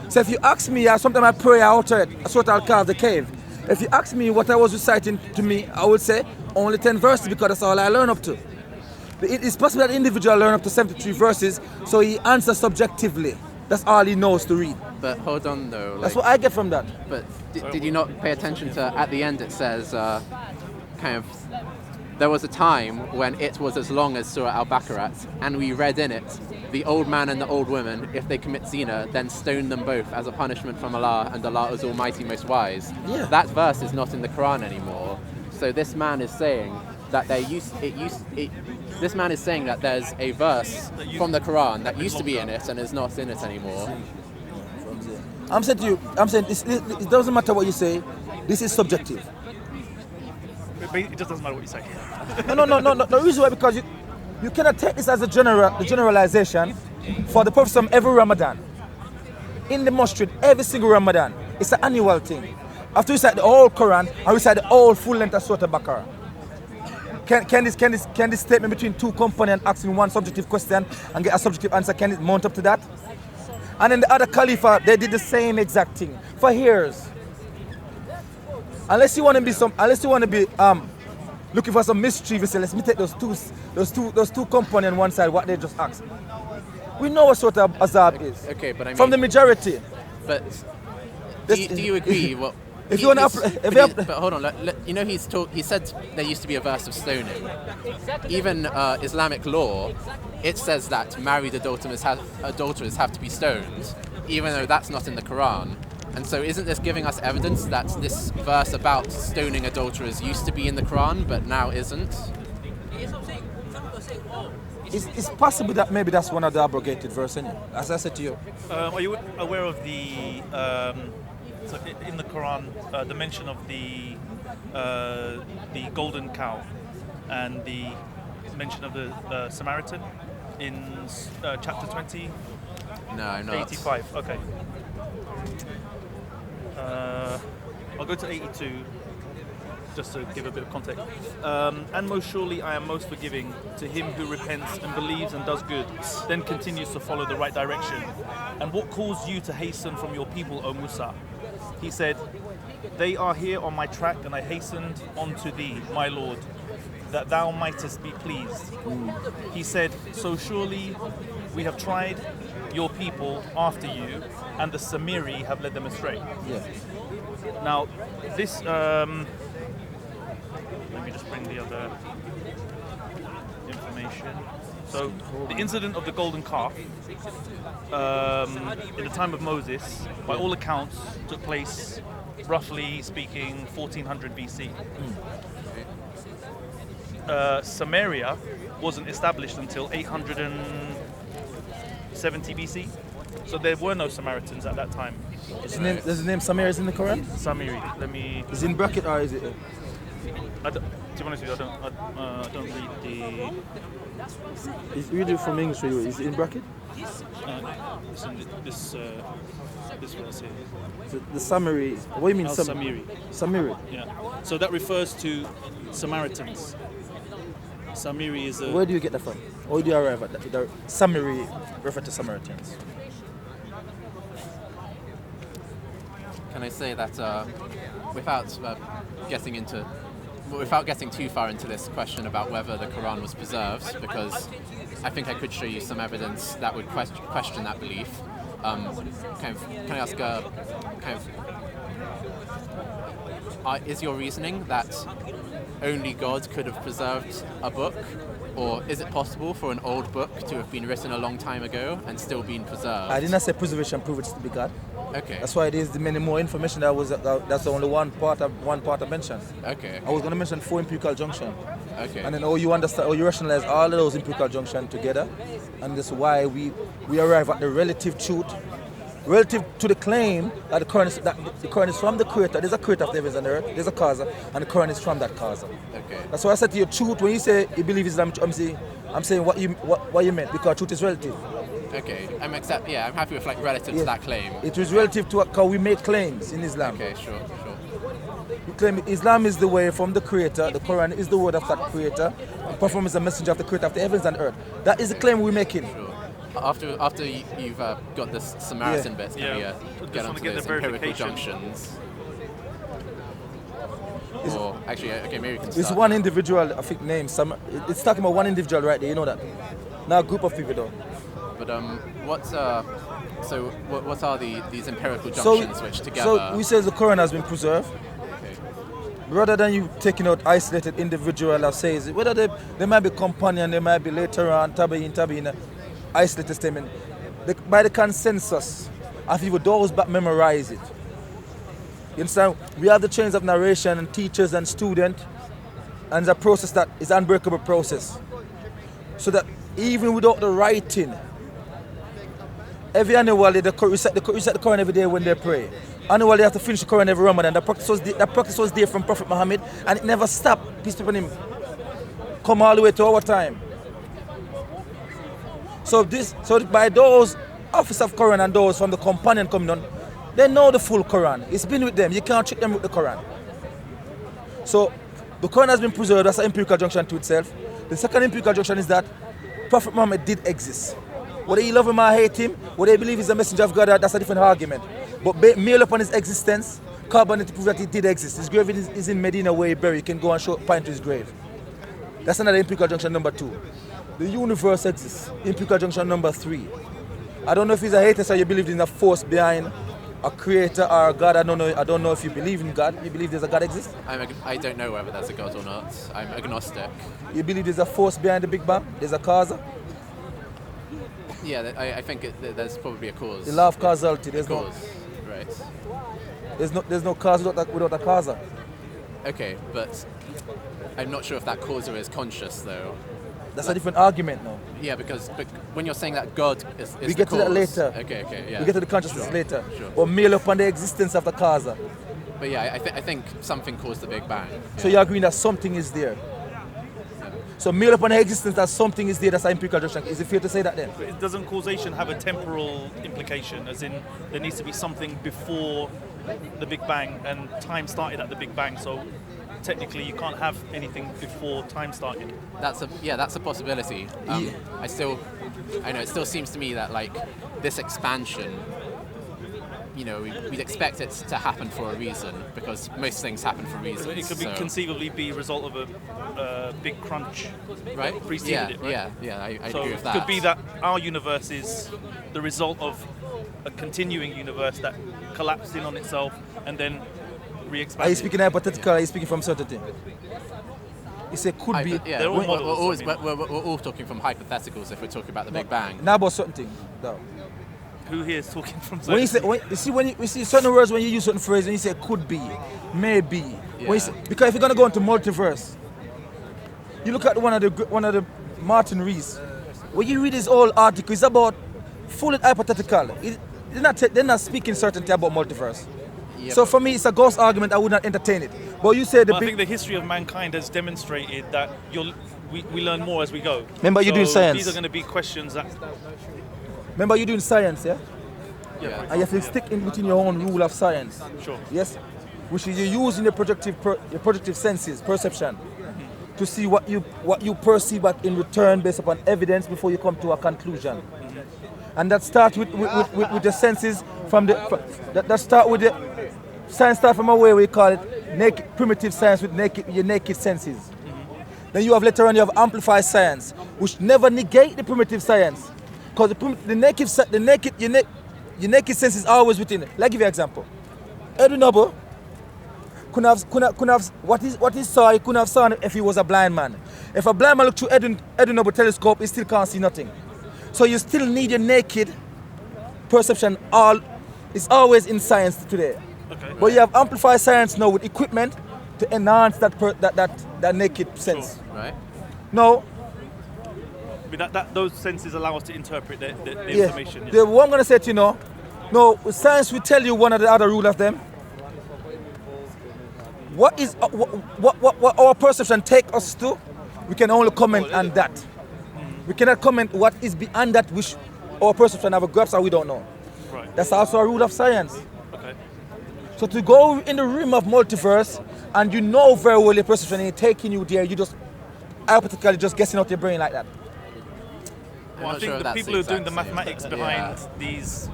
So if you ask me, sometimes I pray out it, Surah Al-Kahf, the cave. If you ask me what I was reciting to me, I would say only 10 verses because that's all I learned up to. It's possible that the individual learn up to 73 verses, so he answers subjectively. That's all he knows to read. But hold on though. That's what I get from that. But did you not pay attention to, at the end it says, there was a time when it was as long as Surah Al-Baqarah, and we read in it, the old man and the old woman, if they commit zina, then stone them both as a punishment from Allah, and Allah is Almighty, Most Wise. Yeah. That verse is not in the Quran anymore. So this man is saying that this man is saying that there's a verse from the Quran that used to be in it and is not in it anymore. I'm saying to you, it doesn't matter what you say, this is subjective. It just doesn't matter what you say. No. The reason why, because you cannot take this as the generalization for the Prophet every Ramadan. In the mosque, every single Ramadan. It's an annual thing. After we recite the whole Quran, and we recite the whole full length of Surah Al-Baqarah. Can this statement between two companions asking one subjective question and get a subjective answer, can it mount up to that? And then the other Khalifa, they did the same exact thing for years. Unless you want to be looking for some mischief, you say, let me take those two companions on one side, what they just asked. We know what sort of azab is. Okay, but I mean, from the majority. But do you agree? What? If you want to, but hold on. You know, he said there used to be a verse of stoning. Even Islamic law, it says that married adulterers have to be stoned, even though that's not in the Quran. And so, isn't this giving us evidence that this verse about stoning adulterers used to be in the Quran, but now isn't? It's possible that maybe that's one of the abrogated verses, as I said to you. Are you aware of the so in the Quran the mention of the golden cow and the mention of the Samaritan in chapter 20? No, I'm not. 85. Okay. I'll go to 82. Just to give a bit of context. And most surely I am most forgiving to him who repents and believes and does good, then continues to follow the right direction. And what caused you to hasten from your people, O Musa? He said, they are here on my track, and I hastened unto thee, my Lord, that thou mightest be pleased. He said, so surely we have tried your people after you, and the Samiri have led them astray. Yeah. Now, this... let me just bring the other information. So, the incident of the golden calf, in the time of Moses, by all accounts, took place, roughly speaking, 1400 BC. Samaria wasn't established until 870 BC. So there were no Samaritans at that time. Does the name Samir is in the Quran? Samiri. Let me... Is it in bracket or is it... to be honest with you, I don't read the... Read it from English. Is it in bracket? This what I say. The summary. What do you mean? Samiri. Samiri. Yeah. So that refers to Samaritans. Samiri is a... Where do you get that from? Or do you arrive at that? The summary refer to Samaritans. Can I say that without getting too far into this question about whether the Quran was preserved, because I think I could show you some evidence that would question that belief. Can I ask is your reasoning that only God could have preserved a book, or is it possible for an old book to have been written a long time ago and still been preserved? I did not say preservation proves it to be God. Okay. That's why there's many more information that's only one part I mentioned. Okay. I was going to mention 4 empirical junction. Okay. And then you rationalize all of those empirical junction together, and that's why we arrive at the relative truth, relative to the claim that the Quran is from the Creator. There's a Creator of the heavens and the earth. There's a causer, and the Quran is from that causer. Okay. That's why I said to you, truth. When you say you believe Islam, I'm saying what you meant, because truth is relative. Okay, I'm happy with relative to that claim. It is relative to how we make claims in Islam. Okay, sure. We claim Islam is the way from the Creator, the Quran is the word of that Creator, and Prophet is a messenger of the Creator of the heavens and earth. That is the claim we're making. Sure. After you've got this Samaritan bit, can we get onto those empirical junctions? Or actually, okay, maybe we can start. It's one individual, I think, name. It's talking about one individual right there. You know that. Not a group of people though. But what are these empirical junctions which together? So we say the Quran has been preserved. Okay. Rather than you taking out isolated individual or says whether they might be companion, they might be later on tabi'in, isolated statement. By the consensus of people, those that memorize it. You understand? We have the chains of narration and teachers and students, and it's a process that is an unbreakable process. So that even without the writing, every annual they recite the Quran every day when they pray. Annually they have to finish the Quran every Ramadan. That practice was there from Prophet Muhammad, and it never stopped. Peace be upon him. Come all the way to our time. So by those officers of Quran and those from the companion coming on, they know the full Quran. It's been with them. You can't trick them with the Quran. So The Quran has been preserved. That's an empirical junction to itself. The second empirical junction is that Prophet Muhammad did exist. Whether you love him or hate him, whether you believe he's a messenger of God, that's a different argument. But based upon his existence, carbon to prove that he did exist. His grave is in Medina where he buried. You can go and point to his grave. That's another empirical junction number 2. The universe exists. Empirical junction number 3. I don't know if he's a hater, so you believe in a force behind a creator or a God. I don't know if you believe in God. You believe there's a God exists? I don't know whether there's a God or not. I'm agnostic. You believe there's a force behind the Big Bang? There's a cause? Yeah, I think there's probably a cause. The law of causality. There's cause, right? There's no cause without a cause. Okay, but I'm not sure if that causer is conscious though. That's a different argument now. Yeah, because when you're saying that God is we get to that later. Okay, yeah. We get to the consciousness later. Sure. Or merely upon the existence of the cause. But yeah, I think something caused the Big Bang. So you're agreeing that something is there? So merely upon the existence that something is there, that's an empirical junction. Is it fair to say that then? But doesn't causation have a temporal implication, as in there needs to be something before the Big Bang and time started at the Big Bang, so technically you can't have anything before time started. That's a possibility. I know it still seems to me that like this expansion, you know, we'd expect it to happen for a reason because most things happen for reasons. It could conceivably be a result of a big crunch, right? Preceded it, right? Yeah, I so agree with that. It could be that our universe is the result of a continuing universe that collapsed in on itself and then re-expanded. Are you speaking hypothetical? Are you speaking from certainty? You say could be. Yeah, they're all models. We're all talking from hypotheticals if we're talking about the Big Bang. Now about certain thing. No. Who here is talking from When you say, when you see certain words, when you use certain phrases, when you say could be, maybe, when you say, because if you're gonna go into multiverse, you look at one of the Martin Rees. When you read his whole article, it's about fully hypothetical. They're not speaking certainty about multiverse. Yeah, so for me, it's a ghost argument. I would not entertain it. But you say I think the history of mankind has demonstrated that we learn more as we go. Remember, you're doing science. These are going to be questions that. Remember, you're doing science, yeah? Yeah. And you have to stick in within your own rule of science. Sure. Yes? Which is you're using your projective senses, perception, to see what you perceive back in return based upon evidence before you come to a conclusion. And that starts with the senses that start with the science start from a way we call it naked primitive science with your naked senses. Then you have later on you have amplified science, which never negate the primitive science. Because your naked sense is always within it. Like give you an example. Edwin Hubble couldn't have what he saw, he couldn't have seen if he was a blind man. If a blind man looked through Edwin Hubble telescope, he still can't see nothing. So you still need your naked perception. It's always in science today. Okay. But you have amplified science now with equipment to enhance that naked sense. Sure. Right. No. Those senses allow us to interpret the information. What I'm going to say to you now, no, science will tell you one of the other rule of them. What our perception take us to, we can only comment on that. We cannot comment what is beyond that which our perception have a grasp or we don't know. Right. That's also a rule of science. Okay. So to go in the realm of multiverse and you know very well your perception is taking you there, you just hypothetically just guessing out your brain like that. Well, I think the people who are doing the mathematics behind these,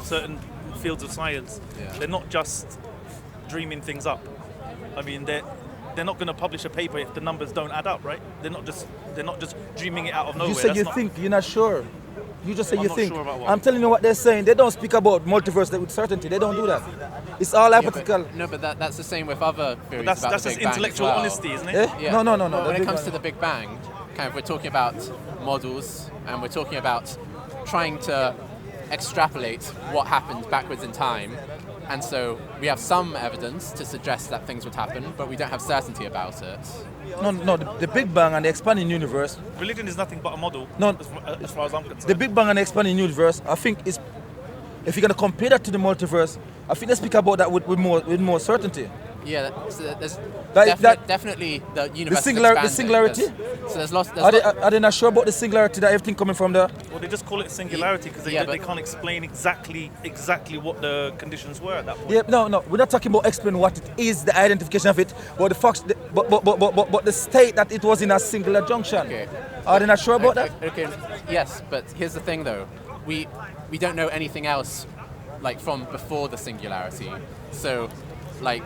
certain fields of science, they're not just dreaming things up. I mean, they're not going to publish a paper if the numbers don't add up, right? They're not just dreaming it out of nowhere. You say think, you're not sure. You just say you think. Sure about what? I'm telling you what they're saying. They don't speak about multiverse with certainty. They don't do that. It's all hypothetical. But that's the same with other theories that's about the just Big Bang intellectual as well. honesty, isn't it? Yeah? No. When it comes to the Big Bang, kind of we're talking about models and we're talking about trying to extrapolate what happened backwards in time. And so we have some evidence to suggest that things would happen, but we don't have certainty about it. No, the Big Bang and the expanding universe. Religion is nothing but a model, No, as far as I'm concerned. The Big Bang and the expanding universe, I think is, if you're going to compare that to the multiverse, I think they speak about that with more certainty. Yeah, so there's That- definitely the universe. the singularity? So there's lots. Are they not sure about the singularity that everything coming from there? Well, they just call it singularity because Yeah, they but- can't explain exactly what the conditions were at that point. Yeah, no, we're not talking about explaining what it is, the identification of it, but the fact, but the state that it was in a singular junction. Okay. Are they not sure about that? Okay. Yes, but here's the thing though. We don't know anything else like from before the singularity. So like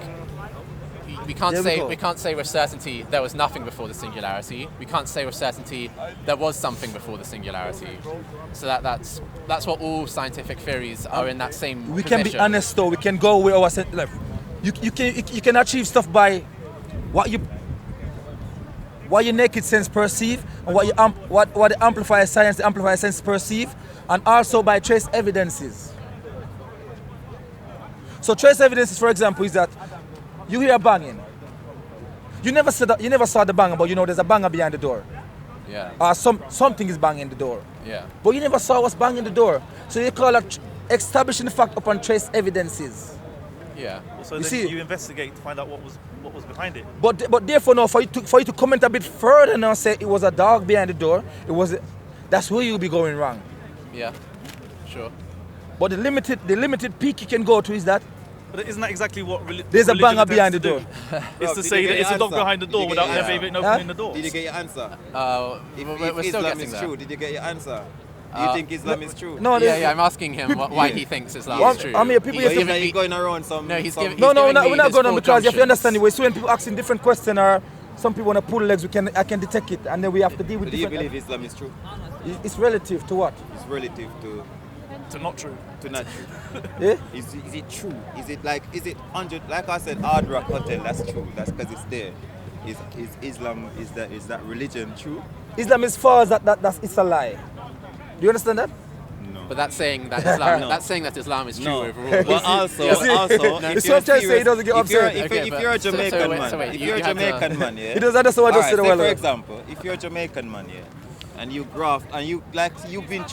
we can't There we say go. we can't say with certainty there was nothing before the singularity. We can't say with certainty there was something before the singularity. So that's what all scientific theories are in that same We can be position. honest though. We can go with our like, you can achieve stuff by what your naked sense perceive and what the amplifier sense perceive, and also by trace evidences. So trace evidences, for example, is that you hear a banging. You never saw the banger, but you know there's a banger behind the door. Yeah. Something is banging the door. Yeah. But you never saw what's banging the door. So you call it establishing the fact upon trace evidences. Yeah. So You then see- you investigate to find out what was behind it. But therefore, no, for you to comment a bit further now, say it was a dog behind the door. That's where you'll be going wrong. Yeah. Sure. But the limited peak you can go to is that But isn't that exactly what there's a religion banger tends behind to the door. do? It's Bro, to did say you that get it's a your dog answer? behind the Did door you without get your never answer? even opening the door. Did you get your answer? We're still Islam getting is there. true, did you get your answer? Do you think Islam is true? No, Yeah, I'm asking him why he thinks Islam Well, is true. I mean, people He's have to- given me- You're going around some... No, he's some- giving- No, he's giving we're not his going on full because you have to junctions. understand it. So when people asking different questions or some people want to pull legs, I can detect it, and then we have to deal with Do you different. believe Islam is true? It's relative to what? It's relative to Not true. not true. Eh? Is it true? Is it 100? Like I said, Hard Rock Hotel. That's true. That's because it's there. Is Islam? Is that religion true? Islam is false. It's a lie. Do you understand that? But that's saying that Islam. No. That's saying that Islam is true No. overall. But also, You see, if the you're Sultan say he serious, doesn't get upset. if you're a So Jamaican wait, man, if you you're a have to- Jamaican man, yeah. He does understand what I just said a Alright, while say for ago. example, if you're a Jamaican man, yeah, and you graft and you've been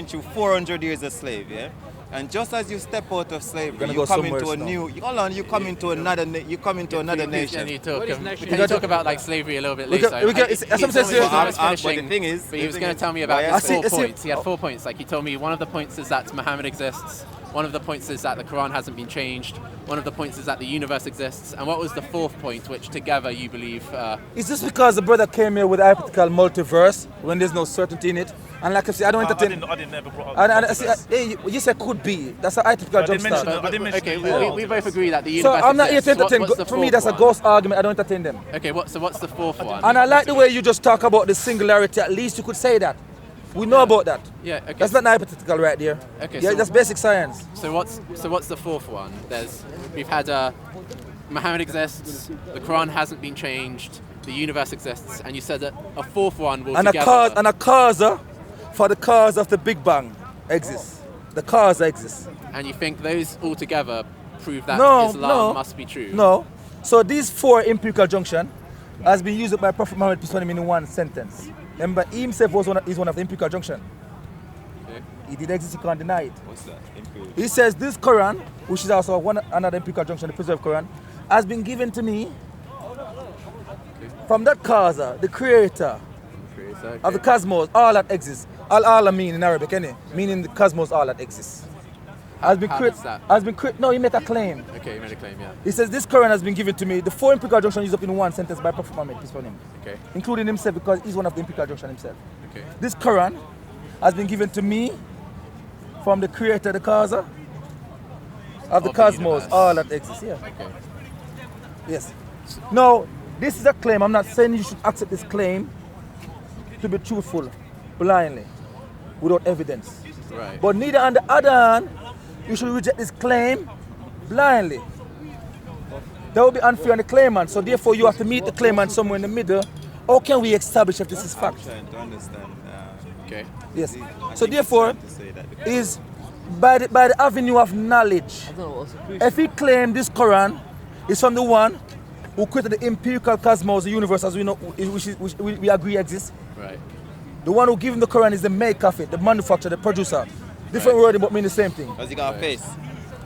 through 400 years of slave, yeah. And just as you step out of slavery, gonna you go come somewhere into a now. new. Hold on, you come into another nation. We can talk about like slavery a little bit We later. can- we can- He some told me say- he was But finishing, the thing is, but he was going to tell me about Why I his say- 4 I see- points. He had 4 points. Like he told me one of the points is that Muhammad exists. One of the points is that the Quran hasn't been changed. One of the points is that the universe exists. And what was the fourth point, which together you believe? Is this because the brother came here with a hypothetical multiverse when there's no certainty in it? And like I said, I don't entertain. I didn't ever brought up. And the I see, multiverse. hey, you said could be. That's a hypothetical I jump didn't mention start. I didn't mention Okay, the we both agree that the So universe I'm not here to exists. entertain. What's the For me, fourth that's a one? ghost argument. I don't entertain them. Okay, so what's the fourth one? And I like the way you just talk about the singularity. At least you could say that. We know about that. Yeah, okay. That's not hypothetical right there. Okay, Yeah, so- that's basic science. So what's the fourth one? We've had Muhammad exists, the Quran hasn't been changed, the universe exists, and you said that a fourth one will And together. a causa for the cause of the Big Bang exists. The causa exists. And you think those all together prove that No, Islam no, must be true? No. So these four empirical junction has been used by Prophet Muhammad peace be upon him in one sentence. Remember, he himself is one of the empirical junction. Okay. He did exist, he can't deny it. What's that? Empirical. He says this Quran, which is also another empirical junction, the preserved Quran, has been given to me from that causa, the creator of the cosmos, all that exists. All mean in Arabic, meaning the cosmos, all that exists. Has been How created. does that- Has been created. No, he made a claim. Okay, you made a claim, yeah. He says this Quran has been given to me. The four empirical junction used up in one sentence by Prophet Muhammad peace be upon him, Okay, including himself because he's one of the empirical junction himself. okay. This Quran has been given to me from the creator, the causa of the Of the cosmos, universe. all that exists. Yeah. Okay. Yes. Now, this is a claim. I'm not saying you should accept this claim to be truthful blindly without evidence. Right. But neither on the other hand, you should reject this claim blindly. That would be unfair on the claimant. So therefore, you have to meet the claimant somewhere in the middle. How can we establish if this is I'm fact? trying to understand. Okay. Yes. I So think he's therefore, trying to say that is by the avenue of knowledge. If he claimed this Quran is from the one who created the empirical cosmos, the universe as we know, which we agree exists. Right. The one who gave him the Quran is the maker of it, the manufacturer, the producer. Different wording but mean the same thing. Has he got a face?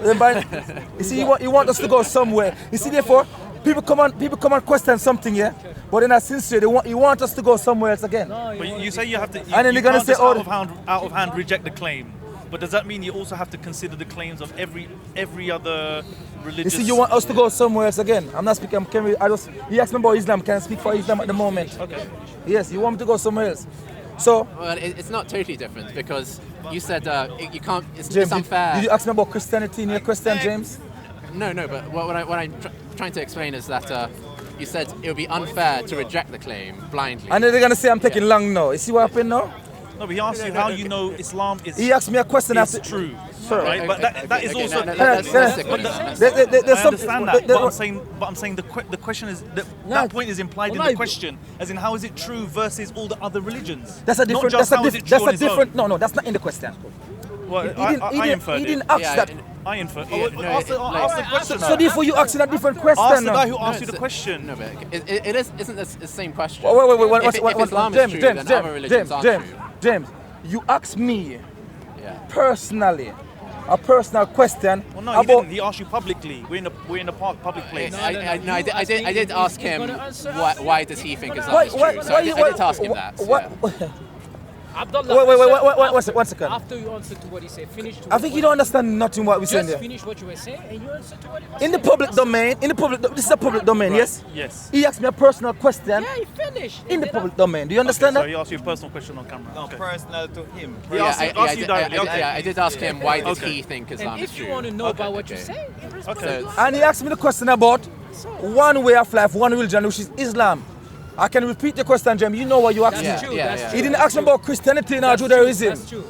You see, you want us to go somewhere. You see, therefore, people come and question something, yeah. But they're not sincere. You want us to go somewhere else again. But you say you have to. And then you they're gonna can't say, just "Oh, out of hand reject the claim." But does that mean you also have to consider the claims of every other religious? You see, you want us to go somewhere else again. I'm not speaking. He asked me about Islam. Can I speak for Islam at the moment? Okay. Yes, you want me to go somewhere else. So. Well, it's not totally different because you said you can't. It's James, unfair. did you ask me about Christianity and you're Christian, James? No, but what I'm trying to explain is that you said it would be unfair to reject the claim blindly. And then they're gonna say I'm taking long now. You see what happened now? No, but he asked you how you know Islam is. He asked me a question is after. true. Sure. Right, but that is also. Let's stick with that. There's I understand that, but I'm saying the question is that point is implied in the question, as in how is it true versus all the other religions? That's a different. Not just how is it true on its own. No, that's not in the question. Well, He I inferred didn't it. ask that. I inferred. Yeah, Ask the question. So therefore, you asking a different question. Ask the now. guy who asked you the question. No, but it isn't the same question. Wait, If Islam is true, then other religions aren't true. James, you asked me Yeah. personally a personal question Well, no, he about. didn't. He asked you publicly. We're in a public place. I did ask him why does he think Islam Why- is true. why- So why I you- did ask him that. What? yeah. Abdullah, Wait, one second. After you answer to what he said, finish to I think you don't understand nothing what we're saying Just there. finish what you were saying and you answer to what he was In the saying. public domain, this is a public domain, yes? Yes. He asked me a personal question Yeah, he finished. in the public domain. Do you understand So that? he asked you a personal question on camera. No, Okay. personal to him. He asked you directly. Okay. I did ask him why does Okay. he think Islam And is if true. you want to know about what you okay. say, you respond. Okay. And he asked me the question about one way of life, one religion, which is Islam. I can repeat the question, Jim. You know what you asked That's me. true. yeah, That's yeah. true. He didn't ask me about Christianity or Judaism. That's true.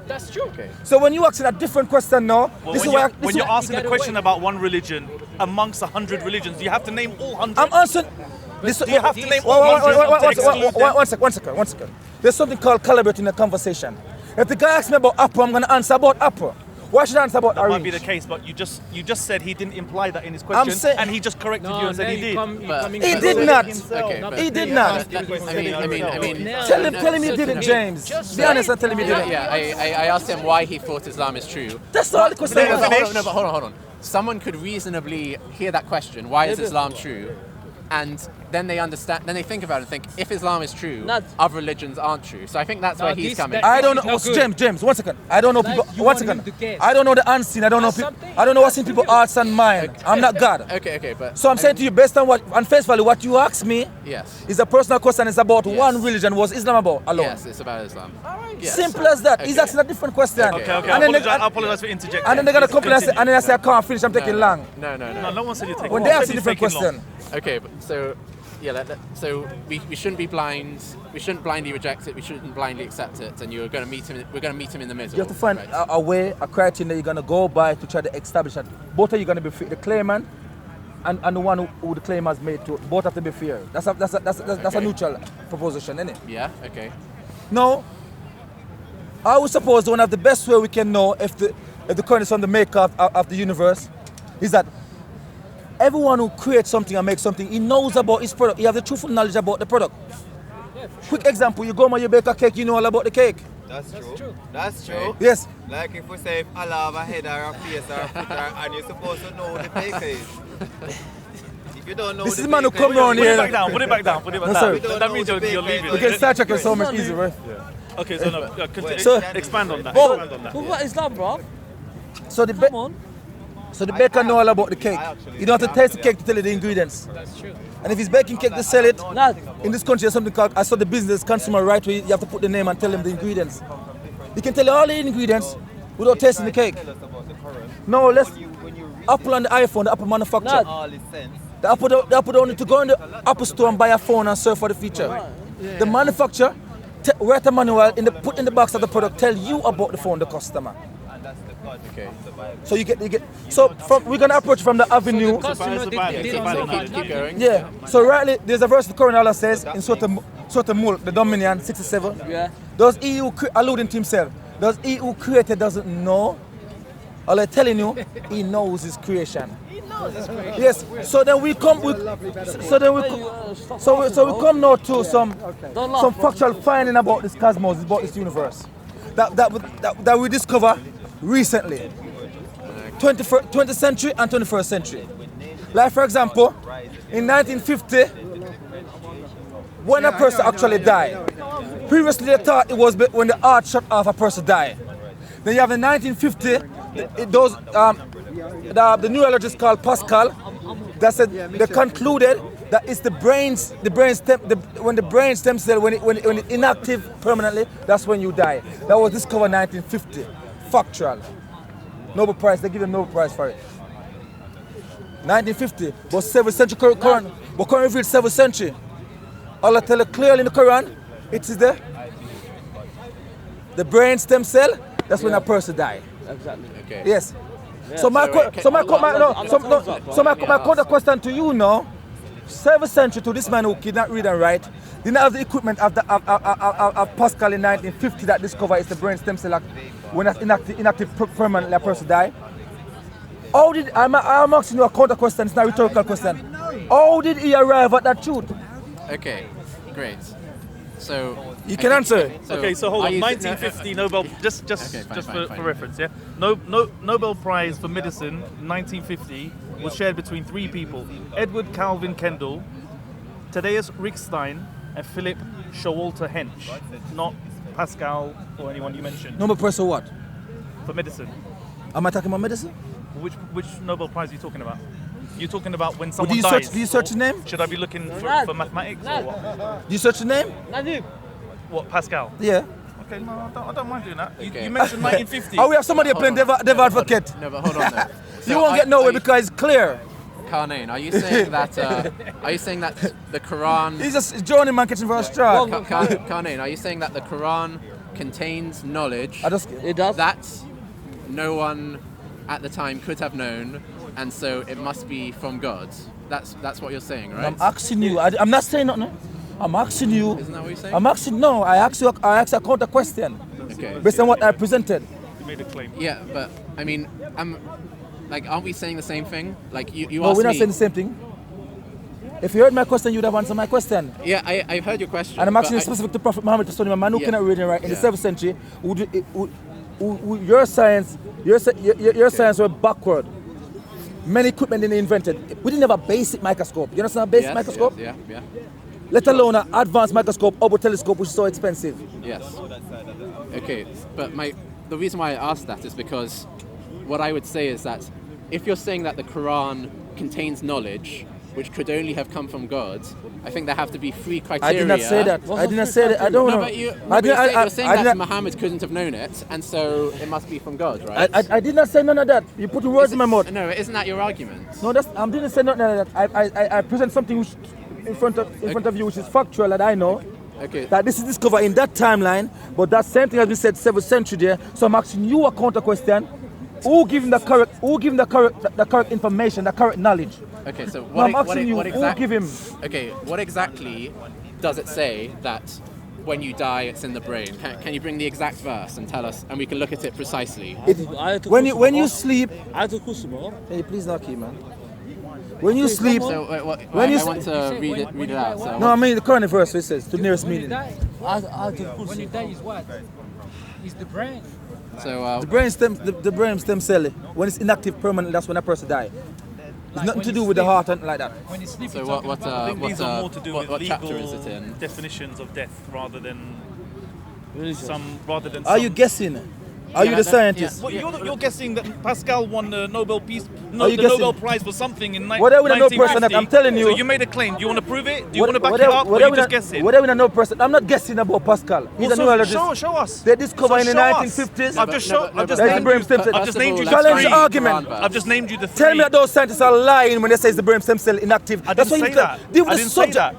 That's true. Okay. So when you asking a different question now, Well, this is when why you're, this when is you're why- asking a question about one religion amongst 100 religions, do you have to name all 100? I'm answering. This, Do you have to name all 100 to exclude them? one second. There's something called calibrate in the conversation. If the guy asks me about Apple, I'm going to answer about Apple. Why should I answer about That Orange? might be the case, but you just said he didn't imply that in his question, saying- and he just corrected you and said he did. He did not. Okay, but He did not. I mean. Tell him you didn't, James. Be honest and tell him you didn't. Yeah, I asked him why he thought Islam is true. That's not the question. No, but hold on. Someone could reasonably hear that question, why is Islam true? And then they understand, then they think about it and think, if Islam is true, other religions aren't true. So I think that's where he's coming. I don't know. This is not good. James, 1 second. I don't know Like, people. you 1 want second. him to guess. I don't know the unseen. I don't know Ask people. something. I don't know what's in people's hearts and mind. I'm not God. Okay, but So I'm saying to you, based on on face value, what you asked me yes, is a personal question. It's about Yes. one religion. Was Islam about alone? yes, it's about Islam. Yes. Simple as that. He's Okay. asking a different question. Okay, And then I apologize for interjecting. and then they're gonna Please complain continue. and then I say I can't finish. I'm taking long. No. No one said you're taking When long. they I ask said a you're different taking long. question, Okay, but so yeah, so we shouldn't be blind. We shouldn't blindly reject it. We shouldn't blindly accept it. And you're going to meet him. We're going to meet him in the middle. you have to find right? a way, a criteria that you're gonna go by to try to establish that both of you gonna be free, the claimant and the one who the claim has made to both have to be fair. That's a Okay. neutral proposition, isn't it? Yeah. Okay. No. I would suppose one of the best way we can know if the coin is from the maker of the universe is that everyone who creates something and makes something, he knows about his product. He has the truthful knowledge about the product. Quick example, you go and you bake a cake, you know all about the cake. That's true. That's true. Yes. Like if we say if Allah have a head or a face or a foot and you're supposed to know who the baker is. If you don't know This who is the man who baker come is, round Put it here. back down. Put it back down. No, sorry. That means you're leaving. We can start checking so much easier, right? Okay, so no, continue. So- expand on that. Well- Expand on that. But what is love, bro? So the Come on. so the baker know all about the cake. You don't have to taste the cake to tell you the ingredients. That's true. And if he's baking cake to sell it, Lad, in this country there's something called, I saw the business consumer right where you have to put the name and tell them the ingredients. He can tell you all the ingredients without tasting the cake. No, let's Apple and the iPhone, the Apple manufacturer. all is sense. The Apple don't need to go in the Apple store and buy a phone and surf for the feature. The manufacturer write a manual put in the box of the product, tell you about the phone, the customer. Okay. So you get. So we're gonna approach from the avenue. customer did Keep going. Yeah. So rightly, there's a verse the Quran Allah says in Surah Mulk, the Dominion 67. Yeah. Does he who alluding to himself? Does he who created doesn't know? Allah telling you, he knows his creation. Yes. So then we come with. So we come now to some factual finding about this cosmos, about this universe, that we discover recently. 20th century and 21st century. Like for example, in 1950, when a person actually died, previously they thought it was when the heart shut off a person died. Then you have in 1950, the neurologist called Pascal, that said they concluded that it's when the brain stem cell when it inactive permanently, that's when you die. That was discovered in 1950, factual. Nobel Prize, they give them Nobel Prize for it. 1950, but 7th century Quran, but Quran revealed 7th century. Allah tell you clearly in the Quran, it is the brain stem cell. That's when a person die. Exactly. Okay. Yes. Yeah, So my counter question to you now: 7th century to this man who cannot read and write, didn't have the equipment of Pascal in 1950 that discovered it's the brain stem cell when that's inactive permanently a person die. How did I'm asking you a counter question? It's not a rhetorical question. How did he arrive at that truth? Okay, great. So You can answer. So hold are on. you- 1950 Nobel, Okay, fine. for reference, yeah. Nobel Prize for Medicine 1950 was shared between 3 people: Edward Calvin Kendall, Thaddeus Rickstein, and Philip Showalter Hench. Not Pascal or anyone you mentioned. Number person what? For medicine. Am I talking about medicine? Which Nobel Prize are you talking about? You're talking about when someone do you dies. search? Do you search the name? Should I be looking for mathematics or what? Do you search the name? What, Pascal? Yeah. Okay, no, I don't mind doing that. Okay. You mentioned 1950. Oh, we have somebody playing devil advocate. No, but hold on though. You won't get nowhere because it's clear. Karnain, are you saying that? The Quran? He's just Johnny man catching for a straw. Karnain, are you saying that the Quran contains knowledge It does. that no one at the time could have known, and so it must be from God? That's what you're saying, right? I'm asking you. I'm not saying nothing. I'm asking you. Isn't that what you're saying? I'm asking. No, I asked a counter question Okay. based on what I presented. You made a claim. Yeah, but I mean, aren't we saying the same thing? Like you No, asked we're not me. saying the same thing. If you heard my question, you'd have answered my question. Yeah, I've heard your question. And I'm but asking specific to Prophet Muhammad, a man who Yeah. cannot read and write in Yeah. the 7th century. Your science were backward. Many equipment didn't invented. We didn't have a basic microscope. You understand a basic Yes, microscope? Yeah. Let alone an advanced microscope, Hubble telescope, which is so expensive. Yes. Okay, but the reason why I asked that is because what I would say is that if you're saying that the Quran contains knowledge which could only have come from God, I think there have to be 3 criteria. I did not say that. I did not say that. I don't No, know. but you're I saying did that not- Muhammad couldn't have known it, and so it must be from God, right? I did not say none of that. You put words in my mouth. No, isn't that your argument? No, I didn't say nothing of that. I present something which, in front of you which is factual that I know. Okay. That this is discovered in that timeline, but that same thing has been said 7th century there. So I'm asking you a counter question. Who given the correct information, the correct knowledge? Okay, so No, I'm asking you, who give him? Okay, what exactly does it say that when you die it's in the brain? Can you bring the exact verse and tell us, and we can look at it precisely? When you sleep, I took Kusumor. can you please not keep, man? When you sleep, So When you I want to read it out. So no, I mean the current verse. It says to the nearest meaning. When you die is what? Is the brain. So The brain stem cell. When it's inactive permanently, that's when a person dies. It's nothing to do with the heart and like that. When you sleep, So you're what talking about- I think these are more to do with what legal chapter is it in? definitions of death rather than Are you guessing? Are you the scientist? Well, you're guessing that Pascal won the Nobel Are you Nobel guessing? Prize for something in Whatever we know person that 1950. I'm telling you. So you made a claim. Do you want to prove it? Do you want to back it up, or Whatever you just guessing? Whatever we know person. I'm not guessing about Pascal. He's a neurologist. Show us. They discovered in the show us. 1950s. I've just shown. I've just That's the named brain you. stem cell. I've just named you the Challenge three. the argument. I've just named you the 3. Tell me that those scientists are lying when they say it's the brain stem cell inactive. I That's didn't why say you that. deal with I the didn't say subject. that.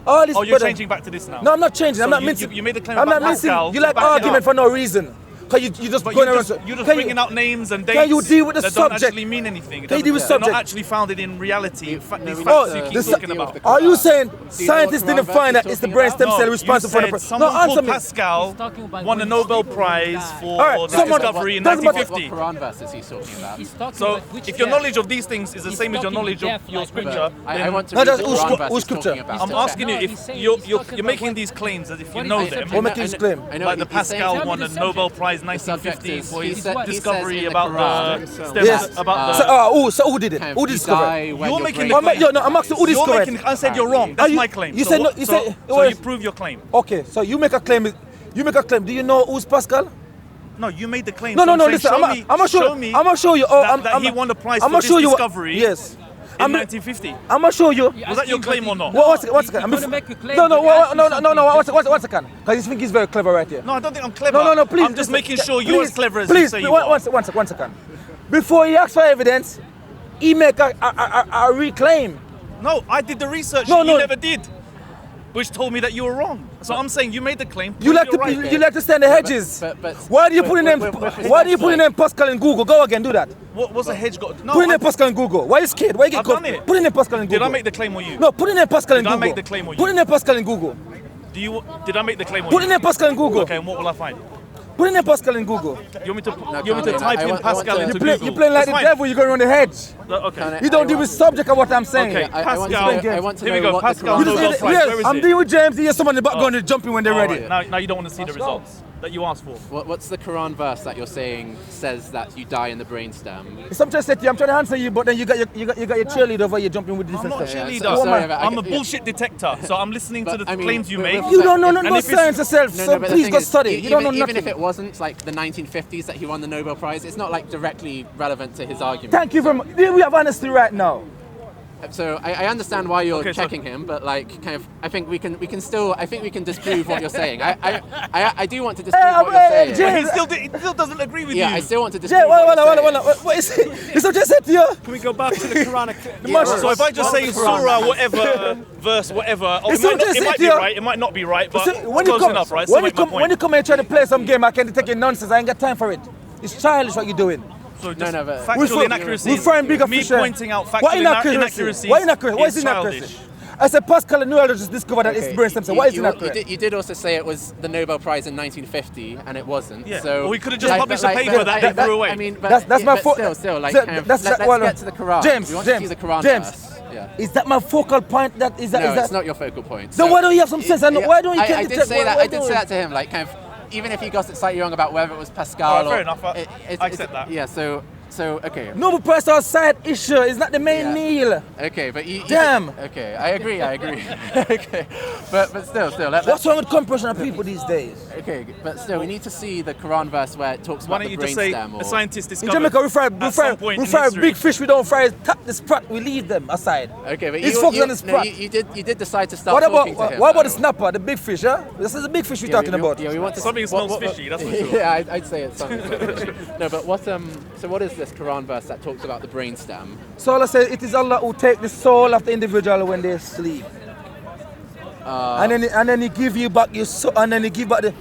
All this Oh, you're brother- changing back to this now. No, I'm not changing. I'm So not mincing. you made a claim I'm about not mincing. Pascal. You like Back it argument up. for no reason. Cause you just But going you're around. just Can bringing out names and dates can you deal with the that subject? don't actually mean anything. Can you deal with They're subject? not actually founded in reality. These facts Oh, you keep the talking about. Are you saying Do you know what scientists didn't Quran find verse that is it's the talking brain about? stem cell No, responsible you for said the someone No, answer called me. Pascal talking about won a when Nobel you sleep, you Prize die. for Alright, the someone- discovery in doesn't matter- What 1950. Quran verse is he talking about? He's talking So, about which if your death? knowledge of these things is the He's same as your talking knowledge of death, your like scripture, I then want to No, read that's the who's Quran scrip- verse who's he's talking scripture? about. I'm asking you No, if he's saying- you're he's talking you're about making when- these claims as if you when know you- them. What making this claim? I know Like the he's saying- Pascal Tell me won the a Nobel subject. Prize is 1950 is- for he his said- he discovery says in the about Quran, the stems, Yes. about the. So who did it? kind of Who you discovered? die when You're your making brain the claim. Yo, no, I'm asking who You're discovered? making. I said you're wrong. That's you- my claim. you So said no- what- you so, said- so well- you prove your claim. Okay, so you make a claim. You make a claim. Do you know who's Pascal? No, you made the claim. No, So no, I'm no. saying, Listen, show I'm me- gonna show me you. I'm gonna show you. Oh, that he won the prize I'm for gonna this show you. discovery. Yes. In 1950. I'm gonna show you. Was that your claim or not? One second. You're gonna make a claim, No, no, but you're asking no, something one second. Because you think he's very clever right here. No, I don't think I'm clever. No, please. I'm just making sure please, you're as clever as you please, say you one, are. one second. Before he asks for evidence, he make a reclaim. No, I did the research. No, you no. never did, which told me that you were wrong. So I'm saying you made the claim. You like to prove you're right. you like to stand the hedges. but Why do you put in them? with Why do you respect, put in them Pascal in Google? Go again, do that. What's a hedge got? No, Put in I- them Pascal in Google. Why you scared? Why you get I've done it. Put in them Pascal in Google. Did I make the claim or you? No, put in them Pascal in Did I Google. make the claim or you? Put in them Pascal in Google. Did I make the claim or Put you? in them Pascal in Google. Okay, and what will I find? Put in them Pascal in Google. You want me to, No, you want me to no, type I in want- I want Pascal to- into You're Google? playing like That's the fine. devil. You're going on the hedge. Okay. You don't deal with subject of what I'm saying. Okay, I want to Pascal. know, I want to Here we know go. what Pascal the You Quran just Nobel say, Prize. yes, Where is I'm it? dealing with James. Here's someone in the background is jumping when they're All ready. right, Now you don't want to see the results that you asked for. What's the Quran verse that you're saying says that you die in the brainstem? Some just said to you, I'm trying to answer you, but then you got your cheerleader over here jumping with I'm different not a stuff. cheerleader. so- sorry, but I'm a yeah. bullshit detector, so I'm listening to But, the I mean, claims you but- make. but- You don't know And nothing if about it's- science yourself, No, so but the please thing go is, study. You don't know even if nothing. it wasn't like the 1950s that he won the Nobel Prize, it's not like directly relevant to his argument. Thank you very much. We have honesty right now. So I understand why you're Okay, so- checking him, but like kind of, I think we can disprove what you're saying. I do want to disprove Hey, what you're saying. Jay, But he still doesn't agree with Yeah, you. I still want to disprove Jay, what you're saying. what is it? It's what I just said to you. Can we go back to the Quranic? So if I just say surah, whatever, verse, whatever, oh, It's it might, not not, just it might it, be yeah. right, it might not be right, but So, it's close enough, right? So when you make my come point. when you come here and try to play some game, I can take your nonsense. I ain't got time for it. It's childish what you're doing. So just no, but- factual We inaccuracies. find bigger Me fish here. pointing out What factual inaccuracy? inaccuracies. What inaccuracy? What is is inaccuracy? childish. I said Pascal and neurologist discovered that it's Okay, brain stem cell. Why is you inaccurate? you did also say it was the Nobel Prize in 1950, and it wasn't. Yeah. So Well, we could've just published a paper that they threw away. I mean, but, That's my but fault. still, like, That- kind of, that's let's that- well, get to the Quran. James, we want James, to see the Quran James. verse. Yeah. Is that my focal point? That is that? No, is that? it's not your focal point. Then why don't you have some sense? And why don't you? I did say that. I did say that to him. Like, kind of, even if he got it slightly wrong about whether it was Pascal. Alright, or, fair enough. I accept it's- that. Yeah. So okay. Nobel Prize are a side issue. It's not the main Yeah. meal. Okay, but you Damn. Okay, I agree. Okay, but still, What's wrong with compression of people these days? Okay, but still, we need to see the Quran verse where it talks Why about don't the you just say brainstem. a scientist In discovered Jamaica, at some point we in fry history. big fish. We don't fry tap the sprat. We leave them aside. Okay, but It's you, focused you, on the no, sprat. you did decide to start What about talking to him. what about the though. snapper, the big fish? Huh? This is the big fish we're Yeah, talking about. Yeah, we want to Something smells fishy, that's for sure. Yeah, I'd say it's something. fishy. No, but what so what is this Quran verse that talks about the brainstem? So Allah says it is Allah who take the soul of the individual when they sleep. And then he give you back your soul, and then he give back the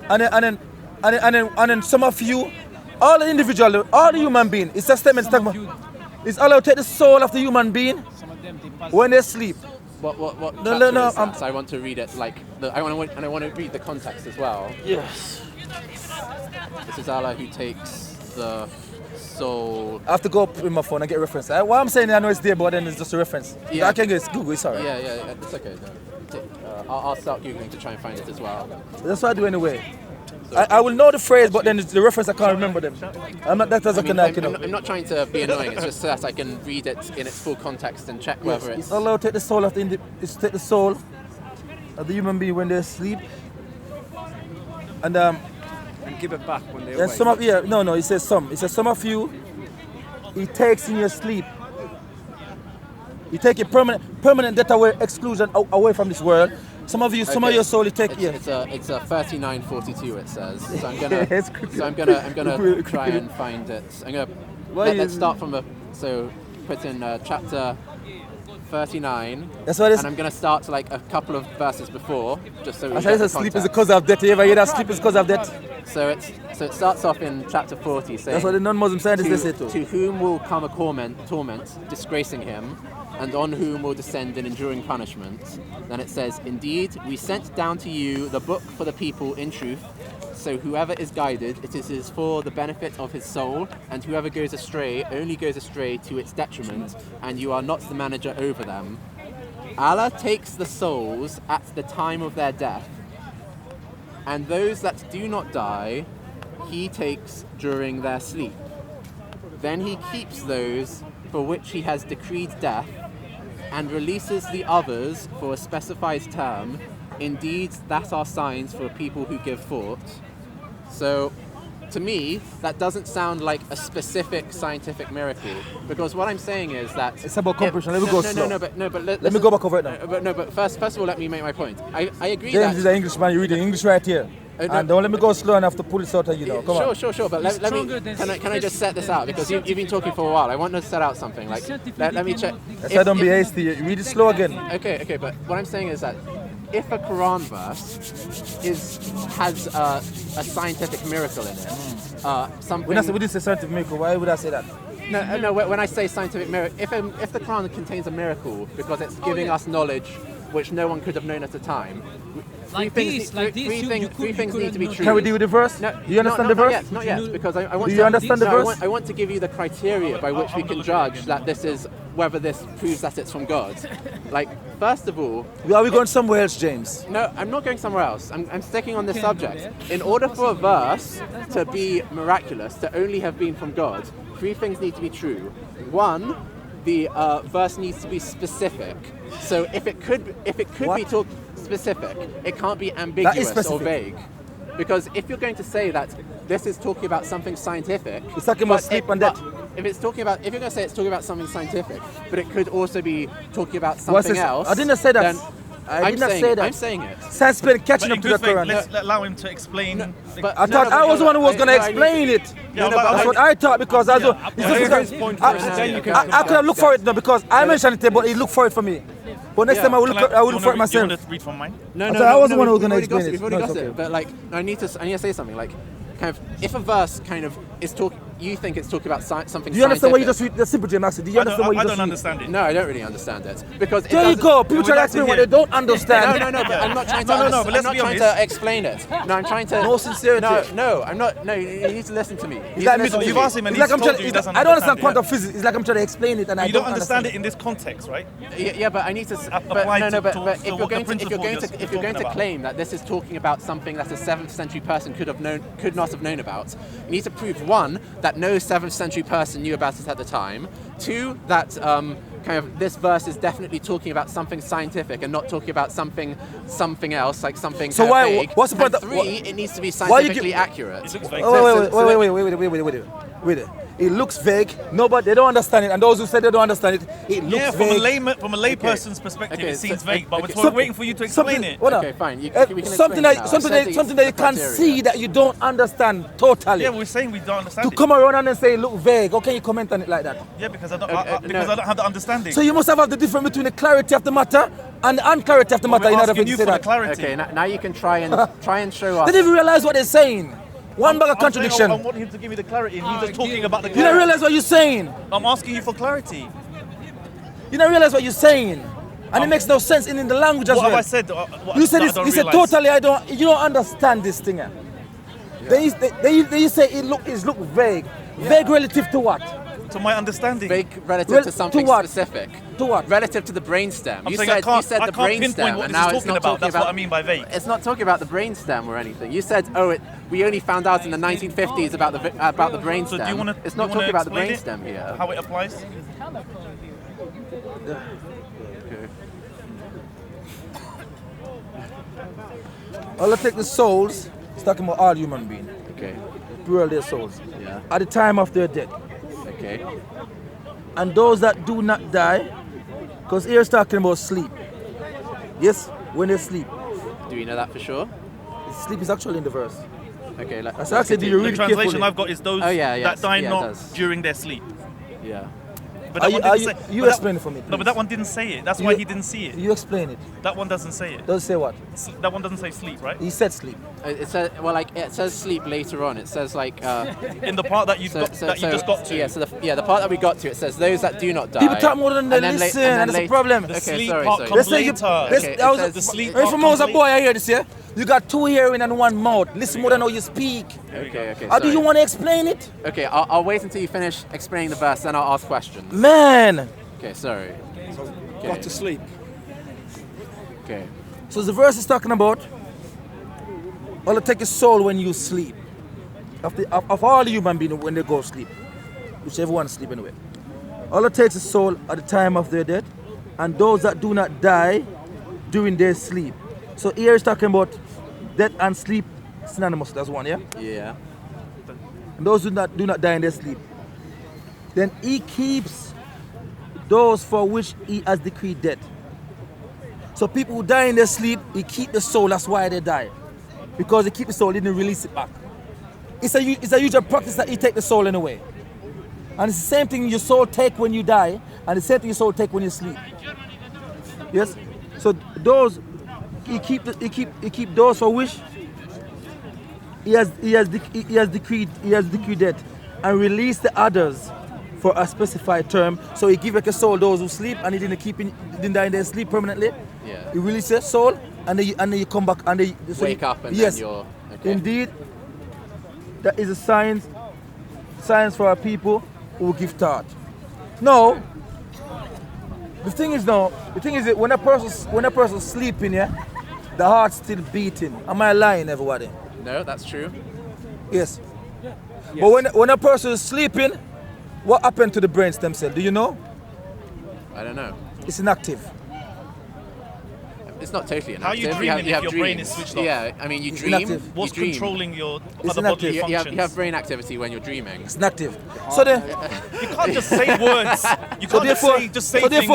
and then some of you, all the individual, all the human being, it's a statement. It's Allah who take the soul of the human being when they sleep. What No, chapter no, is that? So I want to read it like I want to read the context as well. Yes. This is Allah who takes the soul. I have to go up with my phone and get a reference. What I'm saying, I know it's there, but then it's just a reference. Yeah. I can go Google. It's alright. Yeah, it's okay. I'll start googling to try and find it as well. That's what I do anyway. I will know the phrase, but then it's the reference I can't remember them. I'm not that doesn't connect, you know. I'm not trying to be annoying. It's just so that I can read it in its full context and check whether Yes, it's. Allah take the soul of take the soul of the human being when they sleep, and give it back when they and some of no, he says some. He says some of you, he takes in your sleep. He take a permanent death away, exclusion away from this world. Some of you, some of your soul, he take. It's a 3942. It says. So I'm gonna. It's I'm gonna try and find it. Let's start from so put in chapter 39. That's what it is. And I'm gonna start to like a couple of verses before, just so we I get the said sleep is the context. cause of death. You ever hear that sleep is the cause of death? So it starts off in chapter 40 saying. That's what the non-Muslim scientists say too. To whom will come a torment, disgracing him, and on whom will descend an enduring punishment. Then it says, indeed, we sent down to you the book for the people in truth, so whoever is guided, it is for the benefit of his soul, and whoever goes astray only goes astray to its detriment, and you are not the manager over them. Allah takes the souls at the time of their death, and those that do not die he takes during their sleep. Then he keeps those for which he has decreed death, and releases the others for a specified term. Indeed, that are signs for people who give thought. So, to me, that doesn't sound like a specific scientific miracle, because what I'm saying is that It's about compression. Let me go slow. Let me go back over it now. But first of all, let me make my point. I agree James that is an Englishman. You read the English right here. No. And don't let me go slow enough to pull this out of you now. Come on. Sure. But let me. Can I just set this out, because you've been talking for a while. I want to set out something. Like let me check. That's why don't be hasty. You read it slow again. Okay. But what I'm saying is that if a Quran verse has a scientific miracle in it, something. When I say we didn't say scientific miracle, why would I say that? No. When I say scientific miracle, if the Quran contains a miracle because it's giving us knowledge which no one could have known at the time. Three things need to be true. Can we deal with the verse? No, do you understand the verse? Not yet, because I want do to. You understand the verse? I want to give you the criteria by which we can judge that this is whether this proves that it's from God. Like, first of all, are we going somewhere else, James? No, I'm not going somewhere else. I'm sticking on this subject. In order for a verse to be miraculous, to only have been from God, three things need to be true. One, the verse needs to be specific. So if it could be specific, it can't be ambiguous or vague. Because if you're going to say that this is talking about something scientific, it's talking about sleep and death. If you're going to say it's talking about something scientific, but it could also be talking about something else. I didn't say that. I did not say that. I'm saying it. Science been catching up to the Quran. Let's allow him to explain. I thought I was the one who was going to explain it. That's what I thought, because I could have looked for it now, because I mentioned it, but he looked for it for me. But next time I will look for it myself. Do you want to read from mine? No, I was the one who was going to explain it. We've already got it. But like, I need to say something. Like, kind of, if a verse kind of is talking, you think it's talking about something. Do you understand what you just read? The simple J Master. Do you understand what you just read? I don't understand it. No, I don't really understand it, because there you go. People try to explain what they don't understand. No. But I'm not trying to. I'm not trying to explain it. No, I'm trying to. No sincerity. No, I'm not. No, you need to listen to me. You've asked him and he's told you he doesn't understand. I don't understand quantum physics. It's like I'm trying to explain it and I don't understand it in this context, right? Yeah, but I need to. But if you're going to claim that this is talking about something that a 7th century person could not have known about, you need to prove, one, that no 7th century person knew about it at the time. Two, that kind of this verse is definitely talking about something scientific and not talking about something else, like something. So why? What's the point? And three, it needs to be scientifically accurate. Wait. It looks vague. Nobody, they don't understand it, and those who say they don't understand it, it looks vague. From a layperson's perspective, it seems vague. But we're waiting for you to explain it. Okay, fine. Something that you can see that you don't understand totally. Yeah, we're saying we don't understand. To come around and say it look vague, how can you comment on it like that? Yeah, because I don't have the understanding. So you must have the difference between the clarity of the matter and the unclarity of the matter. In order to say that. Okay, now you can try and show us. They didn't even realize what they're saying. One bag of contradiction. I want him to give me the clarity, and he's just talking about the clarity. You don't realize what you're saying. I'm asking you for clarity. You don't realize what you're saying, and it makes no sense in the language as well. What have I said? You said this. You said totally. You don't understand this thing. Yeah. They say it look vague. Yeah. Vague relative to what? To my understanding. Vague relative to something specific. To what? Relative to the brainstem. You said the brainstem, what and now it's not about. talking That's about. What I mean by vague. It's not talking about the brainstem or anything. You said, we only found out in the 1950s about the brainstem. So do you want to? It's not talking about the brainstem here. How it applies? Okay. I'll take the souls. It's talking about all human beings. Okay. Plural their souls. Yeah. At the time of their death. Okay. And those that do not die, because here it's talking about sleep. Yes, when they sleep. Do you know that for sure? Sleep is actually in the verse. Okay. The translation I've got is those that die not during their sleep. Yeah. But you explain it for me, please. No, but that one didn't say it. That's why he didn't see it. You explain it. That one doesn't say it. Does it say what? That one doesn't say sleep, right? He said sleep. It says it says sleep later on. It says like in the part that you just got to. Yeah, so the part that we got to, it says those that do not die. People talk more than they listen, and that's the problem. The sleep part comes later. The sleep part comes later. If I was a boy, I hear this here. You got 2 hearing and 1 mouth. Listen more than how you speak. Okay. How do you want to explain it? Okay, I'll wait until you finish explaining the verse, then I'll ask questions. Man. Okay, sorry. Got to sleep. Okay. So the verse is talking about, all it take is soul when you sleep. of all the human beings when they go to sleep, which everyone sleep anyway. Allah takes the soul at the time of their death, and those that do not die during their sleep. So here is talking about death and sleep synonymous. That's one, yeah. Yeah. And those do not die in their sleep. Then he keeps those for which he has decreed death. So people who die in their sleep, he keep the soul. That's why they die, because he keep the soul, he didn't release it back. It's a usual practice that he take the soul in a way. And it's the same thing your soul take when you die, and the same thing your soul take when you sleep. Yes. So those he keep those for which he has decreed death, and release the others for a specified term. So he give like a soul those who sleep, and he didn't die in their sleep permanently. Yeah. He release the soul, and then you come back and they Wake up and yes, then you're okay. Indeed, that is a science for our people who give thought. No. The thing is that when a person's sleeping, yeah, the heart's still beating. Am I lying, everybody? No, that's true. Yes. But when a person is sleeping, what happened to the brain stem cell? Do you know? I don't know. It's inactive. It's not totally inactive. How are you dreaming if your brain is switched off? Yeah, I mean, you It's dream. inactive. What's you dream. controlling your It's other inactive. bodily You functions? have brain activity when you're dreaming. It's inactive. So then, You can't just say words. You can't just say things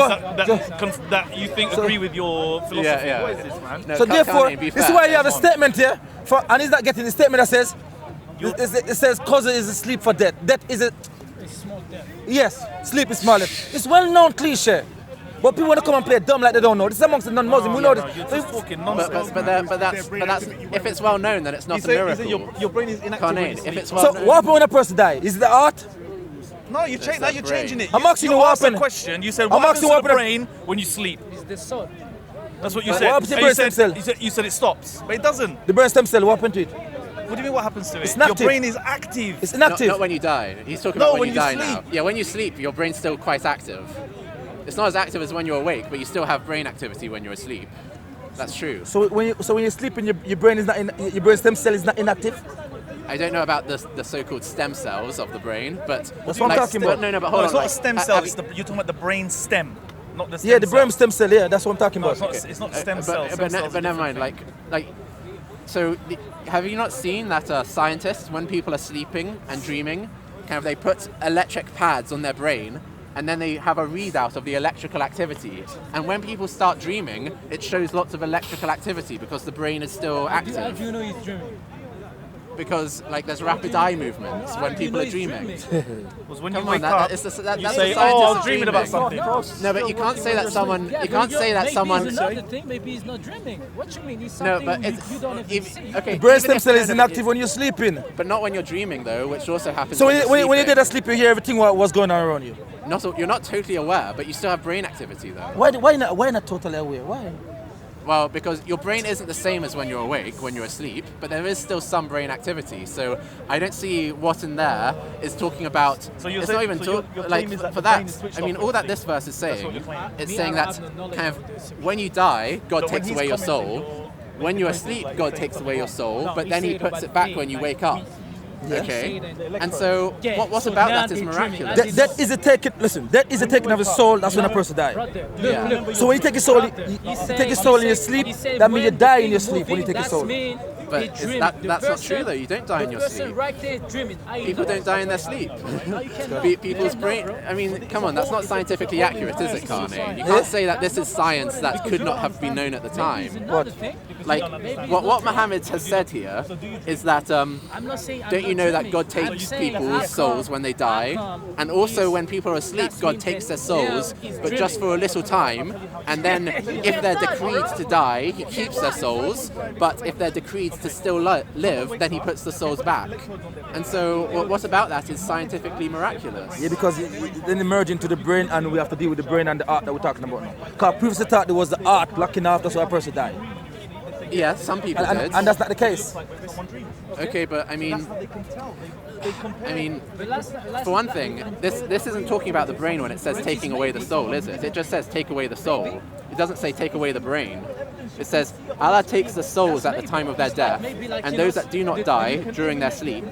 that you think agree with your philosophy. Yeah. What is this, man? No, so can't therefore, it be this is fair? why you have a statement here. And he's not getting the statement that says, it says cause is asleep for death. Death is a small death. yes, sleep is small death. It's well-known cliche. But people want to come and play dumb like they don't know. This is amongst the non-Muslim. We know this. You're just talking nonsense. But that's if it's well known, then it's not a miracle. Your brain is inactive when you If sleep. it's So well known, what happened when a person dies? Is it the heart? No, you change that. You're changing it. I'm asking you you what asked a happened. question. You said I'm what happens asking to what the happened. brain when you sleep. It's the soul. That's what you What said. happens to And brain stem cell? you said it stops, but it doesn't. The brain stem cell, what happened to it? What do you mean? What happens to it? It's Your inactive. brain is active. It's not inactive. when you die. He's talking No, about when you die sleep. now. Yeah, when you sleep, your brain's still quite active. It's not as active as when you're awake, but you still have brain activity when you're asleep. That's true. So when you're sleeping, your brain is not your brain stem cell is not inactive. I don't know about the so-called stem cells of the brain, but That's what I'm talking about. No, but No, hold it's on. not a stem cell. You're talking about the brain stem, not the stem Yeah, the brain cell. stem cell. Yeah, that's what I'm talking No, about. it's not stem cells. But never mind. So have you not seen that scientists, when people are sleeping and dreaming, they put electric pads on their brain, and then they have a readout of the electrical activity. And when people start dreaming, it shows lots of electrical activity because the brain is still How do active. you know he's dreaming? Because there's rapid eye movements when people are dreaming. Was when Come you on, wake up, you you say, say, "Oh, I "Oh, was I was dreaming about something." No, but you can't say that someone. Yeah, You can't say that maybe someone. it's another thing. Maybe he's not dreaming. What you mean? It's No, something but it's you don't even see. okay. The brain even stem if- cell no, is no, inactive when you're sleeping. but not when you're dreaming though, which also happens. So when when you're you did a sleep, you hear everything what's going on around you. You're not totally aware, but you still have brain activity though. Why not totally aware? Why? Well, because your brain isn't the same as when you're awake, when you're asleep, but there is still some brain activity. So I don't see what in there is talking about. So you're it's saying- not even so your claim is that for the brain that. is switched I mean, off all when that you this sleep. verse is That's what saying, you're claiming. it's Me, saying I that have no knowledge kind of of this. when you die, God But when takes he's away your commenting, soul. you're- When you're asleep, God takes away your soul, No, but he then He said puts about it back the when you pain, wake up. Yeah. Okay, He and so Yeah, what so about now that is they're dreaming. miraculous? That is a taking. Listen, that is a taking of his soul. That's when a person dies. Brother, Yeah. look. So when you take your soul, you take your soul in your sleep. That means you die in your sleep when you take your soul. But that's not true though. You don't die in your sleep. Right there dreaming. People don't die in their sleep. People's brain. I mean, come on, that's not scientifically accurate, is it, Carney? You can't say that this is science that could not have been known at the time. Like, what Muhammad has said here is that don't you know that God takes people's souls when they die, and also when people are asleep, God takes their souls, but just for a little time, and then if they're decreed to die, He keeps their souls, but if they're decreed to still live, then He puts the souls back. And so what about that is scientifically miraculous? Yeah, because then they merge into the brain, and we have to deal with the brain and the heart that we're talking about now. Because previously thought there was the heart blocking off, that's why a person died. Yeah, some people did. And that's not the case. Okay, but I mean, for one thing, this isn't talking about the brain when it says taking away the soul, is it? It just says take away the soul. It doesn't say take away the brain. It says Allah takes the souls at the time of their death, and those that do not die during their sleep,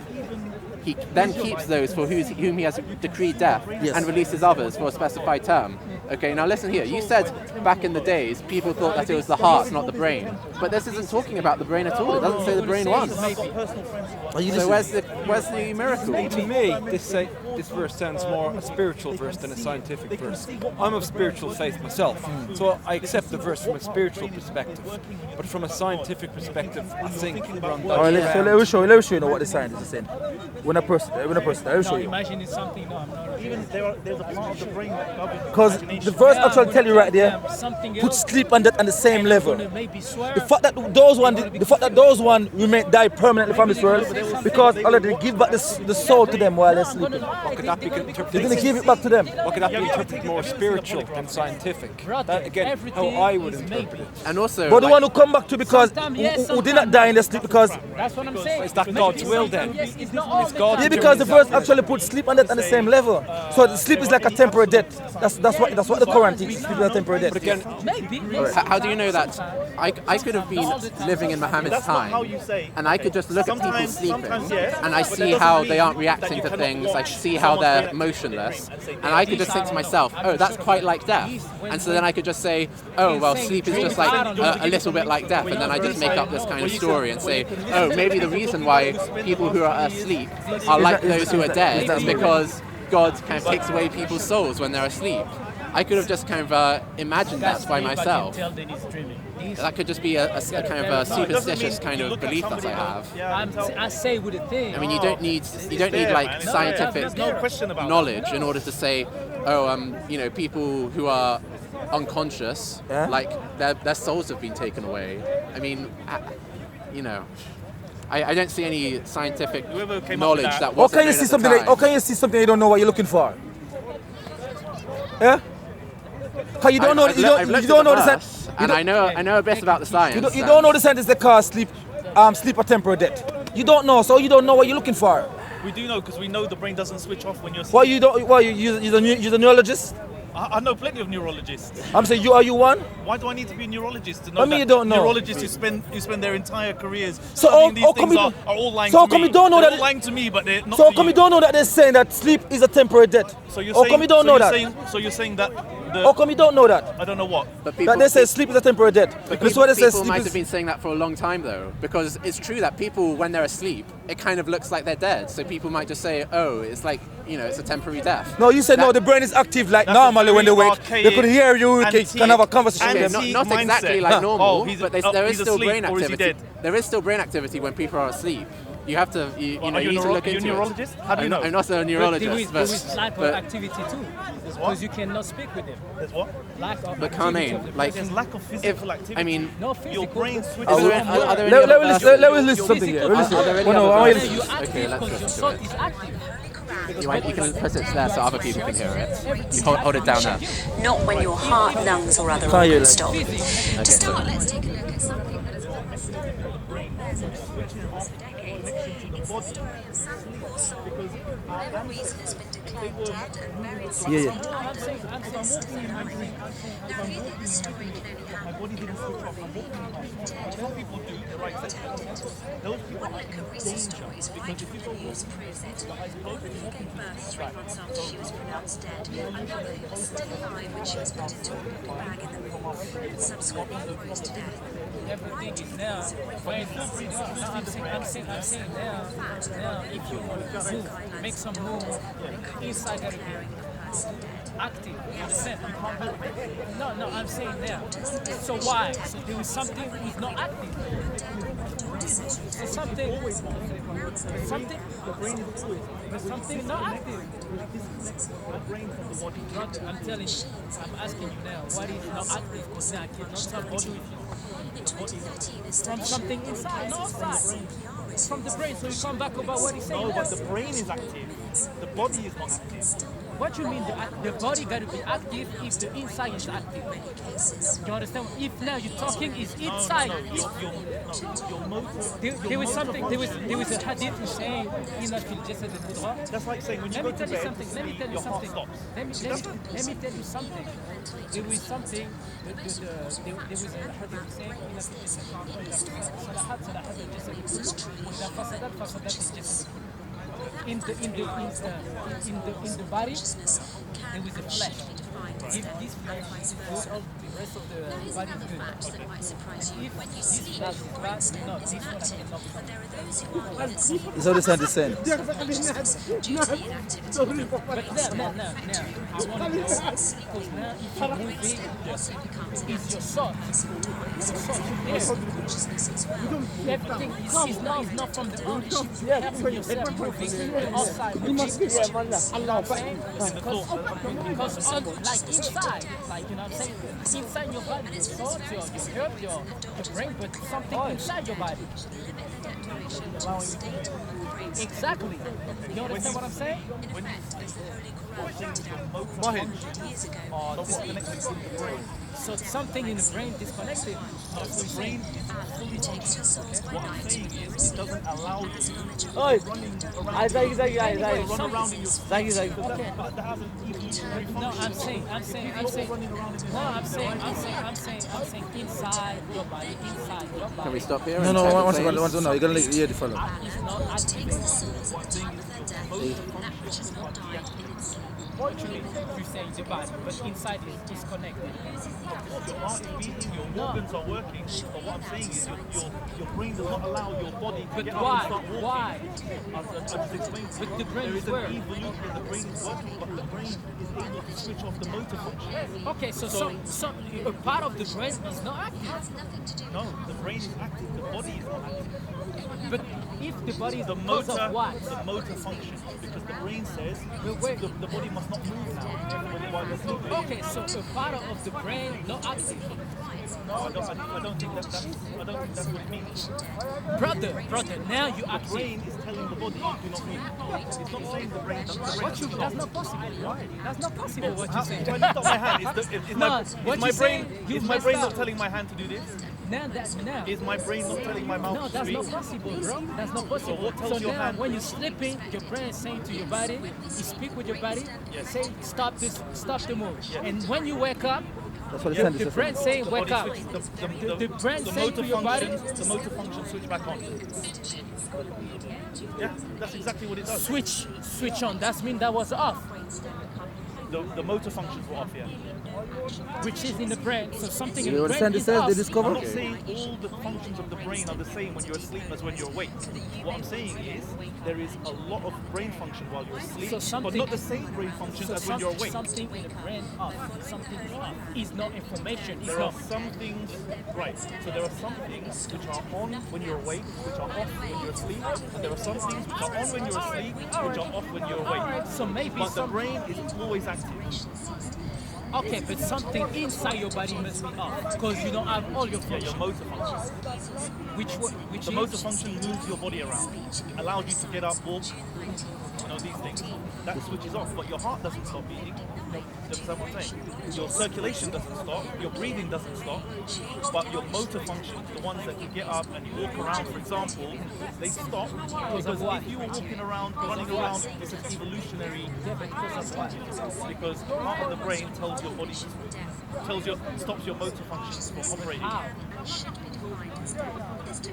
he then keeps those for whom he has decreed death and releases others for a specified term. Okay, now listen here. You said back in the days people thought that it was the heart, not the brain. But this isn't talking about the brain at all. It doesn't say the brain once. So where's the miracle? To me, this verse sounds more a spiritual verse than a scientific verse. I'm of spiritual faith myself, so I accept the verse from a spiritual perspective. But from a scientific perspective, I think we're on that. Let me show you what the scientists are saying. When a person, let me show you. Imagine it's something. No, I'm not. Even there's a part of the brain that governs Because the verse actually tell you right there, put sleep and death on the same level. The fact that those one remain die permanently from this world, because already they give back the soul to them while they're sleeping. What could that be interpreted? They're gonna give it back to them. What could that be interpreted more spiritual than scientific? That again, how I would interpret it. And also, But the one who come back to because who did not die in their sleep because That's what I'm saying. Is that God's will then? It's not Is God yeah, because the verse actually puts sleep and death on the same level. So the sleep is like a temporary death. That's what the Quran teaches. Sleep is a temporary death. But again, maybe. how do you know that? I could have been living in Muhammad's time, and I could just look at people sleeping, and I see how they aren't reacting to things. I see how they're motionless, and I could just think to myself, oh, that's quite like death. And so then I could just say, oh, well, sleep is just like a little bit like death, and then I just make up this kind of story and say, oh, maybe the reason why people who are asleep are like those who are dead is because God kind of takes away people's souls when they're asleep. I could have just kind of imagined that by myself. That could just be a kind of a superstitious kind of belief that I have. I say with a thing. I mean, you don't need like scientific knowledge in order to say, oh, people who are unconscious, like their souls have been taken away. I mean, I don't see any scientific knowledge that was. How can you see something? How can you see something you don't know what you're looking for? Yeah. How you don't know? You don't know the science. And I know a bit about the science. You don't know the science that cause sleep or temporary death. You don't know, so you don't know what you're looking for. We do know because we know the brain doesn't switch off when you're asleep. Why you don't? Why you're the neurologist? I know plenty of neurologists. I'm saying are you one? Why do I need to be a neurologist to know you don't know? Neurologists who spend their entire careers so studying these things are all lying to me. So come you don't know they're that? All lying to me, but they're not. So come you don't know that they're saying that sleep is a temporary death? So you're saying? Come you don't know that? So you're saying that? How come you don't know that? I don't know what. But people, that they say sleep is a temporary death. But people might have been saying that for a long time though, because it's true that people, when they're asleep, it kind of looks like they're dead. So people might just say, oh, it's like, it's a temporary death. No, you said no, the brain is active like normally when they wake. They could hear you, they can have a conversation with them. Not exactly like normal, but there is still brain activity. There is still brain activity when people are asleep. You have to, you need to look into it. Are you a neurologist? How do you know? I'm not a neurologist, there is lack of activity too, because you cannot speak with them. There's what? Lack of but Carmaine, like, there's lack of physical activity. I mean, no physical. Your brain switches. Let me listen something here. Okay, let's listen to it. You can put it there so other people can hear it. You hold it down there. Not when your heart, lungs, or other organs stop. To start, let's take a look at something that has been listening from the brain for decades. It's the story of some poor soul who, for whatever reason, has been declared dead and buried 6 feet under the nest of their life. Now, if you think this story can only happen in a horror movie, dead or protected. One look at recent stories right from the news proves it. A woman who gave birth 3 months after she was pronounced dead, another who was still alive when she was put into a wicker bag in the morgue, and subsequently froze to death. Everything is now. I'm saying now, if you want to move, make some move inside the brain. Active, you understand? No, I'm saying now. So why? So there is something who is not active. So something not active. I'm telling you, I'm asking you now, what is not active? Because now I cannot tell you. From something inside, not outside. From the brain, so you come back about what he's saying. No, but the brain is active. The body is not active. What you mean the body got to be active if the inside is active? You understand? If now you're talking is inside. There was something. There was a hadith saying that's like saying when you go to bed, let me tell you something. Let me tell you something. There was something. There was a hadith saying in the body, and with the flesh. If this flesh is good, all the rest of the body is good. If this flesh is bad, no, this one cannot become. It's how the sun descends. But now, I want to know, because now if you move it, it's your soul. Everything is not from the ownership. You have to yourself moving the outside. Because like inside, like you know what I'm saying, inside your body, your thoughts, your heart, your brain, but something inside your body. Exactly. You understand what I'm saying? So something in the brain disconnected. The brain is fully functional. What I'm saying is it doesn't allow you to Oi. running Zagi. run around in your Zagi. Okay. No, I'm saying inside your body, Can we stop here? No, one second. No, you're gonna hear the fellow. Actually, you say the body, but inside is disconnected. Your heart is beating, your organs are working, but what I'm saying is your brain does not allow your body to get up and start walking. Why? I just explained to you. But the brain there is is an working. evolution, the brain is working, but the brain is able to switch off the motor function. Okay, so a part of the brain is not active. No, the brain is active, the body is not active. But if the body is The because motor, of what? the motor function, because the brain says the body must not move now while you're sleeping. Okay, so a part of the brain not active. No, I don't think that's what it means. Brother, now you The active. brain is telling the body do not move. It's not saying the brain doesn't. That's not possible. Why? That's not possible what you're saying. If I lift up my hand, is my brain not telling my hand to do this? Now. Is my brain not telling my mouth No, to that's speak? not possible, bro. That's not possible. So what tells your now, hand? when you're sleeping, your brain is saying to your body, you speak with your body, say, stop the move. And when you wake up, That's what the brain saying, wake up. The brain saying to your body, the motor function switch back on. Yeah, that's exactly what it does. switch on. That means that was off, The motor functions were off, yeah. which is in the brain. So something in You the understand brain this? is off. They discover? I'm not saying all the functions of the brain are the same when you're asleep as when you're awake. What I'm saying is there is a lot of brain function while you're asleep, but not the same brain functions as when you're awake. Something in the brain off. Something is off. Is not information. It's There are not. some things, right, so there are some things which are on when you're awake, which are off when you're asleep, and there are some things which are on when you're asleep, which are off when you're awake. Alright, so maybe But the brain is always active. okay, but something inside your body must be off because you don't have all your Yeah, function. your motor function. Which The motor function moves your body around, allows you to get up, walk, these things. That switches off, but your heart doesn't stop beating. You understand what I'm saying? Your circulation doesn't stop, your breathing doesn't stop, but your motor functions, the ones that you get up and you walk around, for example, they stop because if you were walking around, running around, this is evolutionary. Because part of the brain tells your body, stops your motor functions from operating.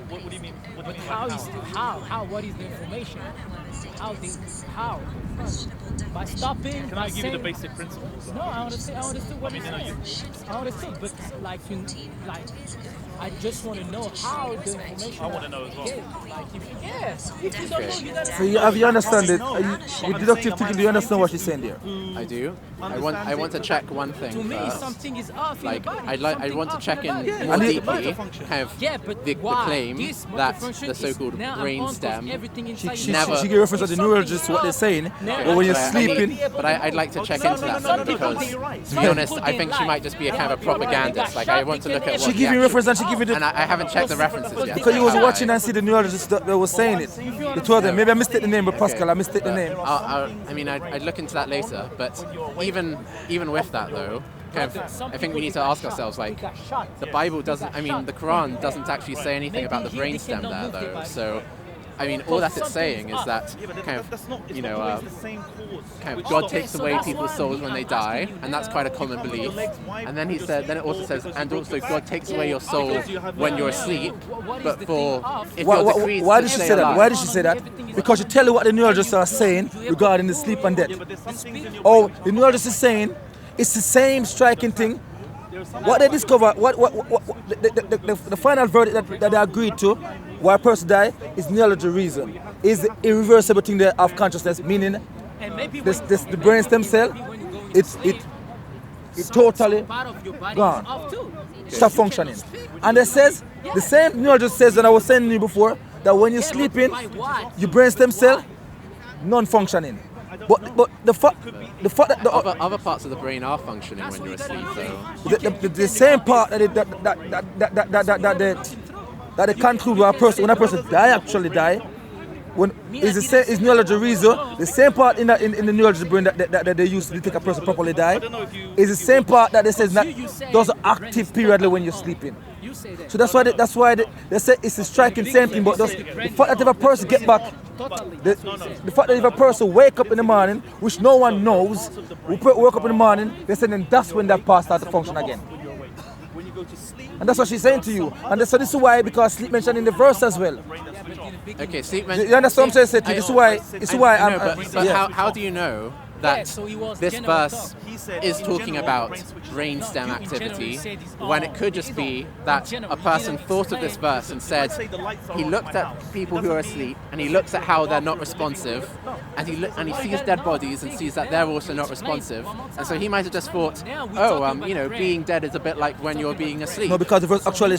What do you mean? What do you mean by How? What is the information? How? By stopping. Can I give you the basic principles? No, I understood what you said. I understood, but I just want to know how the information. I want to know as well. If you don't know, you gotta. So have you understand it? With deductive thinking, do you understand what she's saying there? I do. I want to check one thing To me, first. something is off in Like the body. I want to check in more And it- deeply, kind of the claim that the so-called brain stem She never. gave reference to the neurologists what they're saying, but when you're sleeping, But I'd like to check into that though, because to be honest, I think she might just be a kind of a propagandist. Like I want to look at what she the give you actual- reference and she give you the. and I haven't checked the references yet. Because you was watching and see the neurologist that was saying it. The two of them. Maybe I mistake the name, but Pascal, I mistake the name. I'd look into that later. But even with that though, kind of, I think we need to ask ourselves, like, the Bible doesn't. I mean, the Quran doesn't actually say anything about the brainstem there though. So I mean, all that it's saying is that kind of, you know, kind of God takes away people's souls when they die, and that's quite a common belief. And then then it also says, and also God takes away your soul when you're asleep, but if you're decreed why to did she stay say that? alive. Why did she say that? Because you tell you what the neurologists are saying regarding the sleep and death. Oh, the neurologist is saying it's the same striking thing. What they discover, the final verdict that they agreed to, why a person die, is neurology reason. Is the irreversible thing there of consciousness, meaning the brain stem cell, it's totally gone, stop functioning. And it says, the same neurologist says that I was saying to you before, that when you're sleeping, your brain stem cell, non-functioning. But the fact that the other parts of the brain are functioning when you're asleep, though. the same part that they conclude when a person actually die, when is neurology reason, the same part in the neurology brain that they use to detect a person properly die, is the same part that they say does active periodically when you're sleeping. So that's why they say it's a striking same thing, but the fact that if a person get back, the fact that if a person wake up in the morning, which no one knows, wake up in the morning, they say then that's when that part starts to function again. And that's what she's saying to you. And so this is why, because sleep mentioned in the verse as well. Okay, sleep mentioned. You understand what I'm saying to you? This is why but how do you know that this verse is talking about brainstem activity when it could just be that a person thought of this verse and said he looked at people who are asleep and he looks at how they're not responsive and he sees dead bodies and sees that they're also not responsive, and so he might have just thought, being dead is a bit like when you're being asleep. No, because the verse actually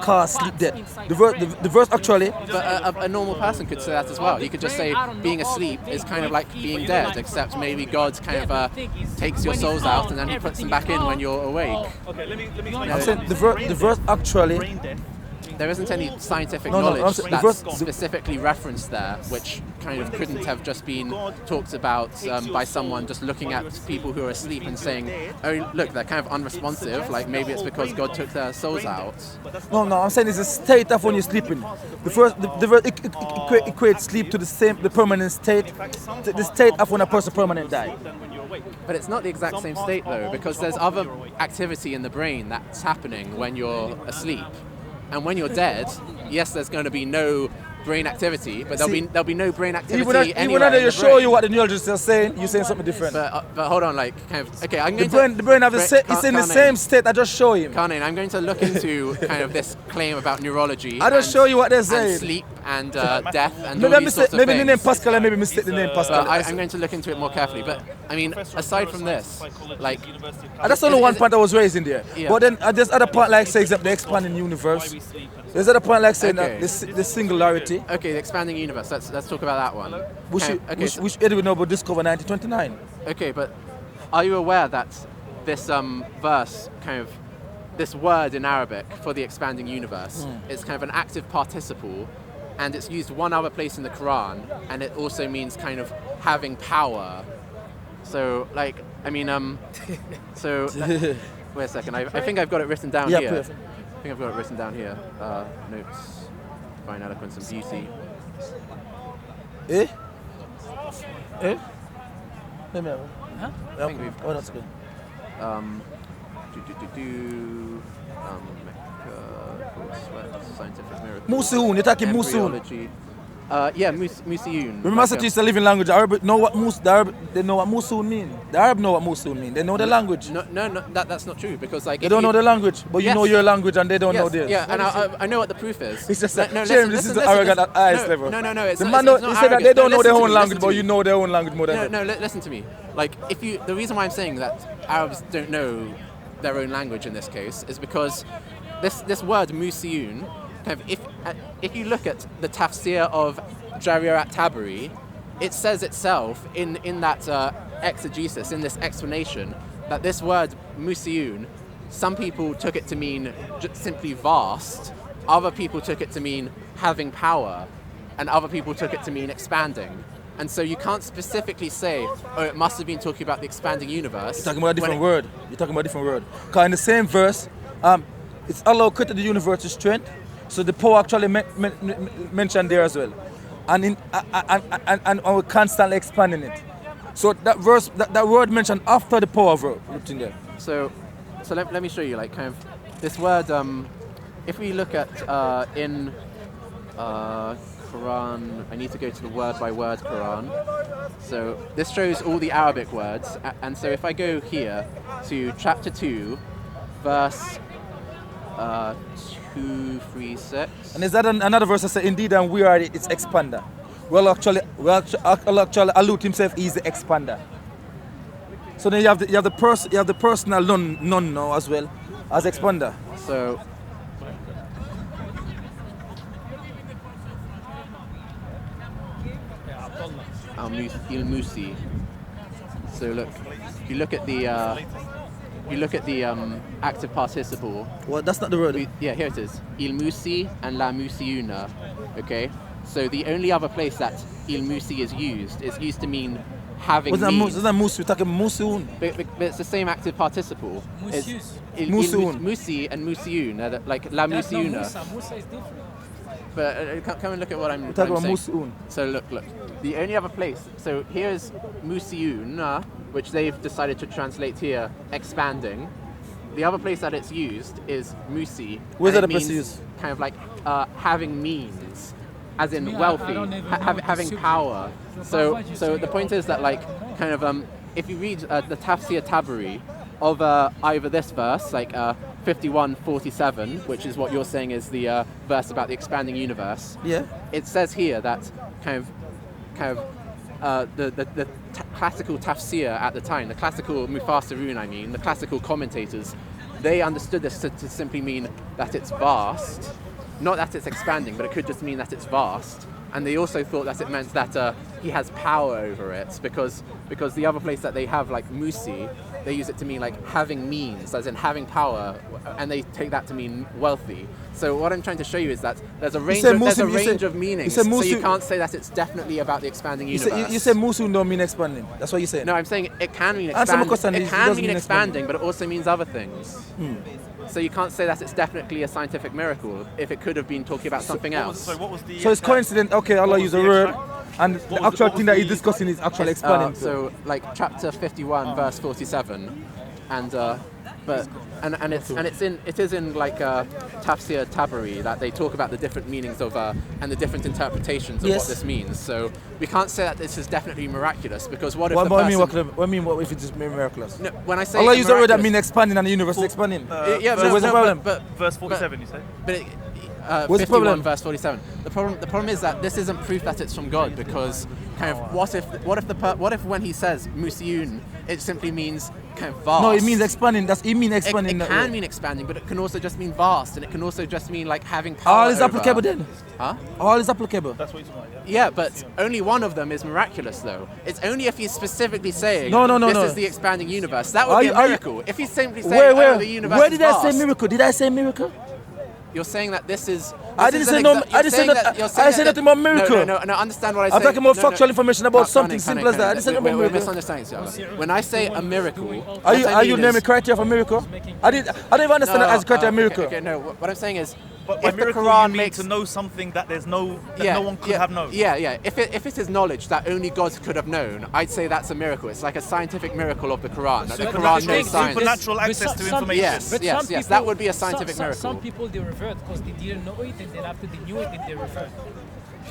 cause sleep death. The verse actually. But a normal person could say that as well. You could just say being asleep is kind of like being dead, except maybe God kind of takes your souls out and then he puts them back in when you're awake. I'm saying the verse actually. There isn't any scientific knowledge that's specifically referenced there, which kind of couldn't have just been talked about by someone just looking at people who are asleep and saying, oh, look, they're kind of unresponsive, like maybe it's because God took their souls out. No, I'm saying it's a state of when you're sleeping. The verse equates sleep to the permanent state, the state of when a person permanently dies. But it's not the exact same state though, because there's other activity in the brain that's happening when you're asleep. And when you're dead, yes, there's going to be no brain activity, but there'll be no brain activity anywhere. Even though they show you what the neurologists are saying, you're saying something different. But hold on, like, kind of, okay, I'm going the brain it's in the same state. I just show him. Karnain, I'm going to look into kind of this claim about neurology. I just show you what they're saying. And sleep and death and maybe all these sorts of maybe things. the name Pascal, maybe mistake the name Pascal. I'm going to look into it more carefully. But I mean, aside from this, like, that's only one point I was raising there. Yeah. But then there's other part like say except the expanding universe. There's other point like saying that the singularity. Okay, the expanding universe. Let's talk about that one. Which Edwin Noble discovered 1929. Okay, but are you aware that this verse kind of this word in Arabic for the expanding universe is kind of an active participle, and it's used one other place in the Quran, and it also means kind of having power. So, like, I mean, so wait a second. I think I've got it written down here. Perfect. I think I've got it written down here. Notes, divine eloquence and beauty. Eh? Huh? I think we've. Oh, that's good. Scientific miracle. Musun, you're talking Musun. Musun. Musiyun. Remember I said it's a living language. Arab know what they know what Musun mean. The Arab know what Musun mean. They know the language. No, that's not true, because like they don't know the language, but you know your language and they don't know theirs. Yeah, and I know what the proof is. It's just this is the arrogant at highest level. No. The man he said that they don't know their own language, but you know their own language more than them. No, listen to me. Like, the reason why I'm saying that Arabs don't know their own language in this case is because this word Musiyun, kind of, if you look at the tafsir of Jarir at-Tabari, it says itself in that exegesis, in this explanation, that this word Musiyun, some people took it to mean just simply vast, other people took it to mean having power, and other people took it to mean expanding. And so you can't specifically say, oh, it must have been talking about the expanding universe. You're talking about a different word. Because in the same verse, it's Allah created the universe to strength, So the power actually mentioned there as well, and we're constantly expanding it. So that verse, that word mentioned after the power verb written there. So let me show you, like, kind of this word. If we look at in Quran, I need to go to the word by word Quran. So this shows all the Arabic words, and so if I go here to chapter 2, verse 236. And is that another verse that says, indeed, and we are its expander? Well, actually, allude himself is the expander. So then you have the personal none now as well as expander. So Il-Musi. So look, if you look at the active participle. Well, that's not the word. Yeah, here it is. Il-Musi and La Musiuna. Okay. So the only other place that Il-Musi is used to mean having. What's that Musi? We're talking Musun. But it's the same active participle. Musi and Musiun, like La Musiuna. Musa is different. But come and look at what I'm We're talking about saying. Musun. So look. The only other place. So here's Musiuna, which they've decided to translate here, expanding. The other place that it's used is Musi. Where's that place used? Kind of like having means, as in wealthy, having power. So the point is that, like, kind of if you read the Tafsir Tabari of either this verse, like 51:47, which is what you're saying is the verse about the expanding universe. Yeah. It says here that the classical tafsir at the time, the classical mufassirun, the classical commentators, they understood this to simply mean that it's vast, not that it's expanding, but it could just mean that it's vast. And they also thought that it meant that he has power over it, because the other place that they have, like Musi, they use it to mean like having means, as in having power, and they take that to mean wealthy. So what I'm trying to show you is that there's a range of meanings. So you can't say that it's definitely about the expanding universe. You say Musu don't mean expanding. That's what you say. No, I'm saying it can mean expanding. It can mean expanding, but it also means other things. So you can't say that it's definitely a scientific miracle if it could have been talking about something else. So it's coincident. Okay, Allah use a word, and the actual thing that he's discussing is actually expanding. So like chapter 51, verse 47, and it is in like Tafsir Tabari that they talk about the different meanings of and the different interpretations of what this means. So we can't say that this is definitely miraculous, because what if what if it's just miraculous? No, when I say Allah use a word that means expanding and the universe is expanding. Where's the problem? But verse 47, you say? But 51 verse 47. The problem is that this isn't proof that it's from God, because kind of what if when he says Musiun, it simply means kind of vast. No, it means expanding. It means expanding. It can mean expanding, but it can also just mean vast, and it can also just mean like having power. All is applicable then. Huh? All is applicable. That's what you're talking about, yeah, but only one of them is miraculous, though. It's only if he's specifically saying this is the expanding universe. That would be a miracle. If he's simply saying the universe where did is I vast, say miracle? Did I say miracle? You're saying that this is. I didn't say no. I didn't say that. I said nothing about miracle. No. Understand what I said. I'm talking about factual information about something simple as that. I didn't say nothing about miracle. We're misunderstanding each other. When I say a miracle, are you naming criteria for miracle? I don't even understand that as criteria miracle. Okay, no. What I'm saying is, but by if miracle the Quran you mean makes to know something that no one could have known. Yeah. If it is knowledge that only God could have known, I'd say that's a miracle. It's like a scientific miracle of the Quran. That the Quran knows science. Supernatural access to information. Yes. That would be a scientific miracle. Some people they revert because they didn't know it, and then after they knew it, then they revert.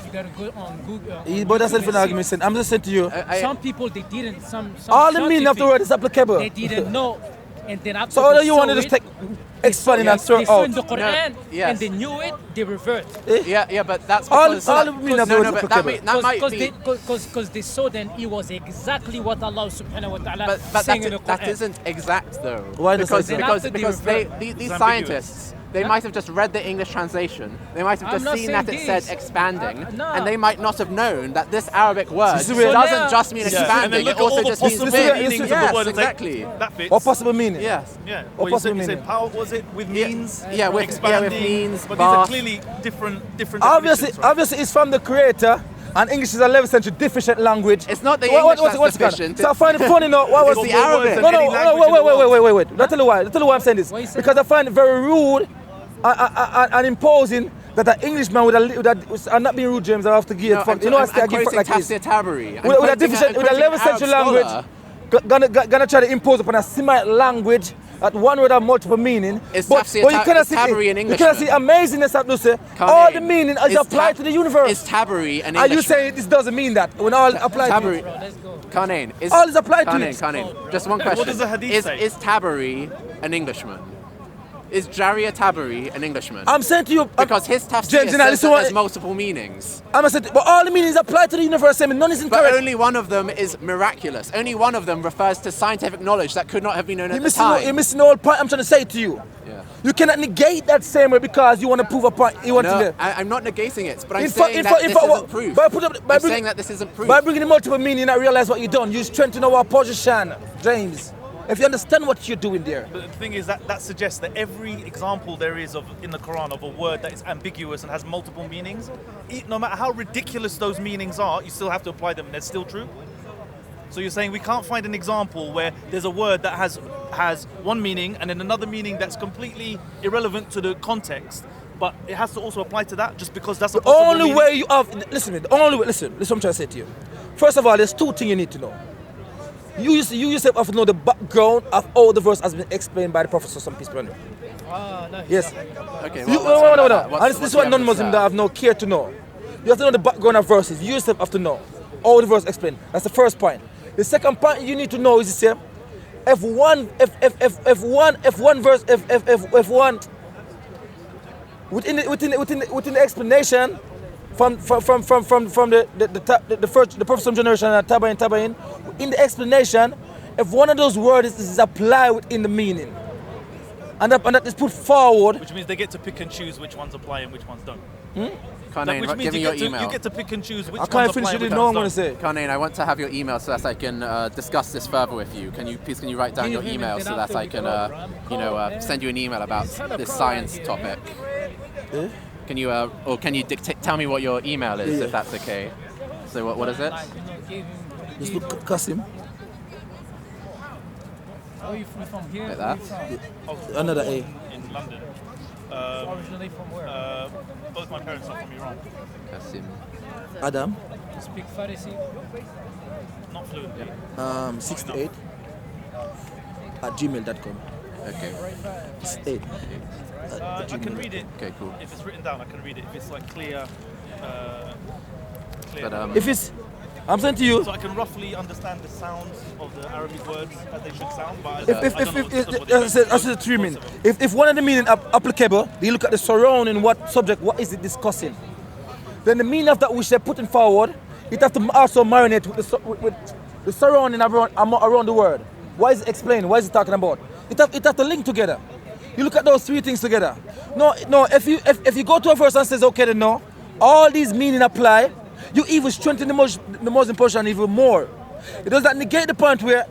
You gotta go on Google. But that's an argument. I'm just saying to you. Some people they didn't. Some all the meaning of the word is applicable. They didn't know, and then after. So all you want to just take expanding and throw out. They saw in the Quran, and they knew it. They revert. Yeah, but that's because all the meaning of the word is applicable. Because they saw then it was exactly what Allah Subhanahu wa Taala saying in the Quran. That isn't exact though. Why? Because these scientists. They might have just read the English translation. They might have just seen that it said expanding, and they might not have known that this Arabic word doesn't just mean expanding. It also just means big. Yes, exactly. That fits. What possible meaning? Yes. Yeah. What possible meaning? You said power, was it with means? Yeah, with means. But these are clearly different. Obviously, it's from the Creator. And English is a 11th century deficient language. It's not the English that's deficient. So I find it funny now. What was the Arabic? Wait. Let me tell you why I'm saying this. Because I find it very rude and imposing that an Englishman I'm not being rude, James, I have to give I'm quoting Tafsir Tabari. With a 11th century language, gonna try to impose upon a Semite language that one word have multiple meaning. But you cannot see amazingness of this. All the meaning is applied to the universe. Is Tabari an Englishman? Are you saying this doesn't mean that when all applied to it? Kanin, all is applied to it. Kanin, just one question. What does the hadith say? Is Tabari an Englishman? Is Jaria Tabari an Englishman? I'm saying to you because his tafsir says that there's multiple meanings. I'm saying, but all the meanings apply to the universe. I mean, none is incorrect. But only one of them is miraculous. Only one of them refers to scientific knowledge that could not have been known at the time. You're missing the whole point I'm trying to say to you. Yeah. You cannot negate that same way because you want to prove a point. I'm not negating it, but I'm saying that this isn't proof. I'm saying that this isn't proof. By bringing the multiple meaning, I realize what you've done. You strengthen our position, James. If you understand what you're doing there. But the thing is that suggests that every example there is in the Quran of a word that is ambiguous and has multiple meanings, no matter how ridiculous those meanings are, you still have to apply them and they're still true. So you're saying we can't find an example where there's a word that has one meaning and then another meaning that's completely irrelevant to the context, but it has to also apply to that just because that's a possible only meaning? way you have, listen, the only way, listen, this is what I'm trying to say to you. First of all, there's two things you need to know. You yourself have to know the background of how the verse has been explained by the Prophet, so some people know. No, yes. Okay. No. And this is what non-Muslim that have no care to know. You have to know the background of verses. You yourself have to know how the verse explained. That's the first point. The second point you need to know is this: if one within the explanation from the Prophet generation and Tabain, in the explanation, if one of those words is applied within the meaning, and that is put forward, which means they get to pick and choose which ones apply and which ones don't. Kanin, give me your email. You get to pick and choose which ones can't apply finish and it. which No, I'm ones going don't. to say. Kanin, I want to have your email so that I can discuss this further with you. Can you write down your email so that I can send you an email about this science topic? Yeah? Can you tell me what your email is if that's okay? So what is it? Just look Kasim. Oh, you from here? Like that? Another A. In London. Originally from where? Both my parents are from Iran. Kasim. Adam. You speak Farsi? Not fluently. 68 at gmail.com. Okay. 68. I can read it. Okay, cool. If it's written down, I can read it. If it's like clear. But, if it's, I'm saying to you. So I can roughly understand the sounds of the Arabic words as they should sound. But if one of the meaning applicable, you look at the surrounding what is it discussing, then the meaning of that which they're putting forward, it has to also marinate with the surrounding around the word. Why is it explained? Why is it talking about? It has to link together. You look at those three things together. No. If you go to a verse and says, okay, then no, all these meaning apply, you even strengthen the Muslim portion even more. It does not negate the point where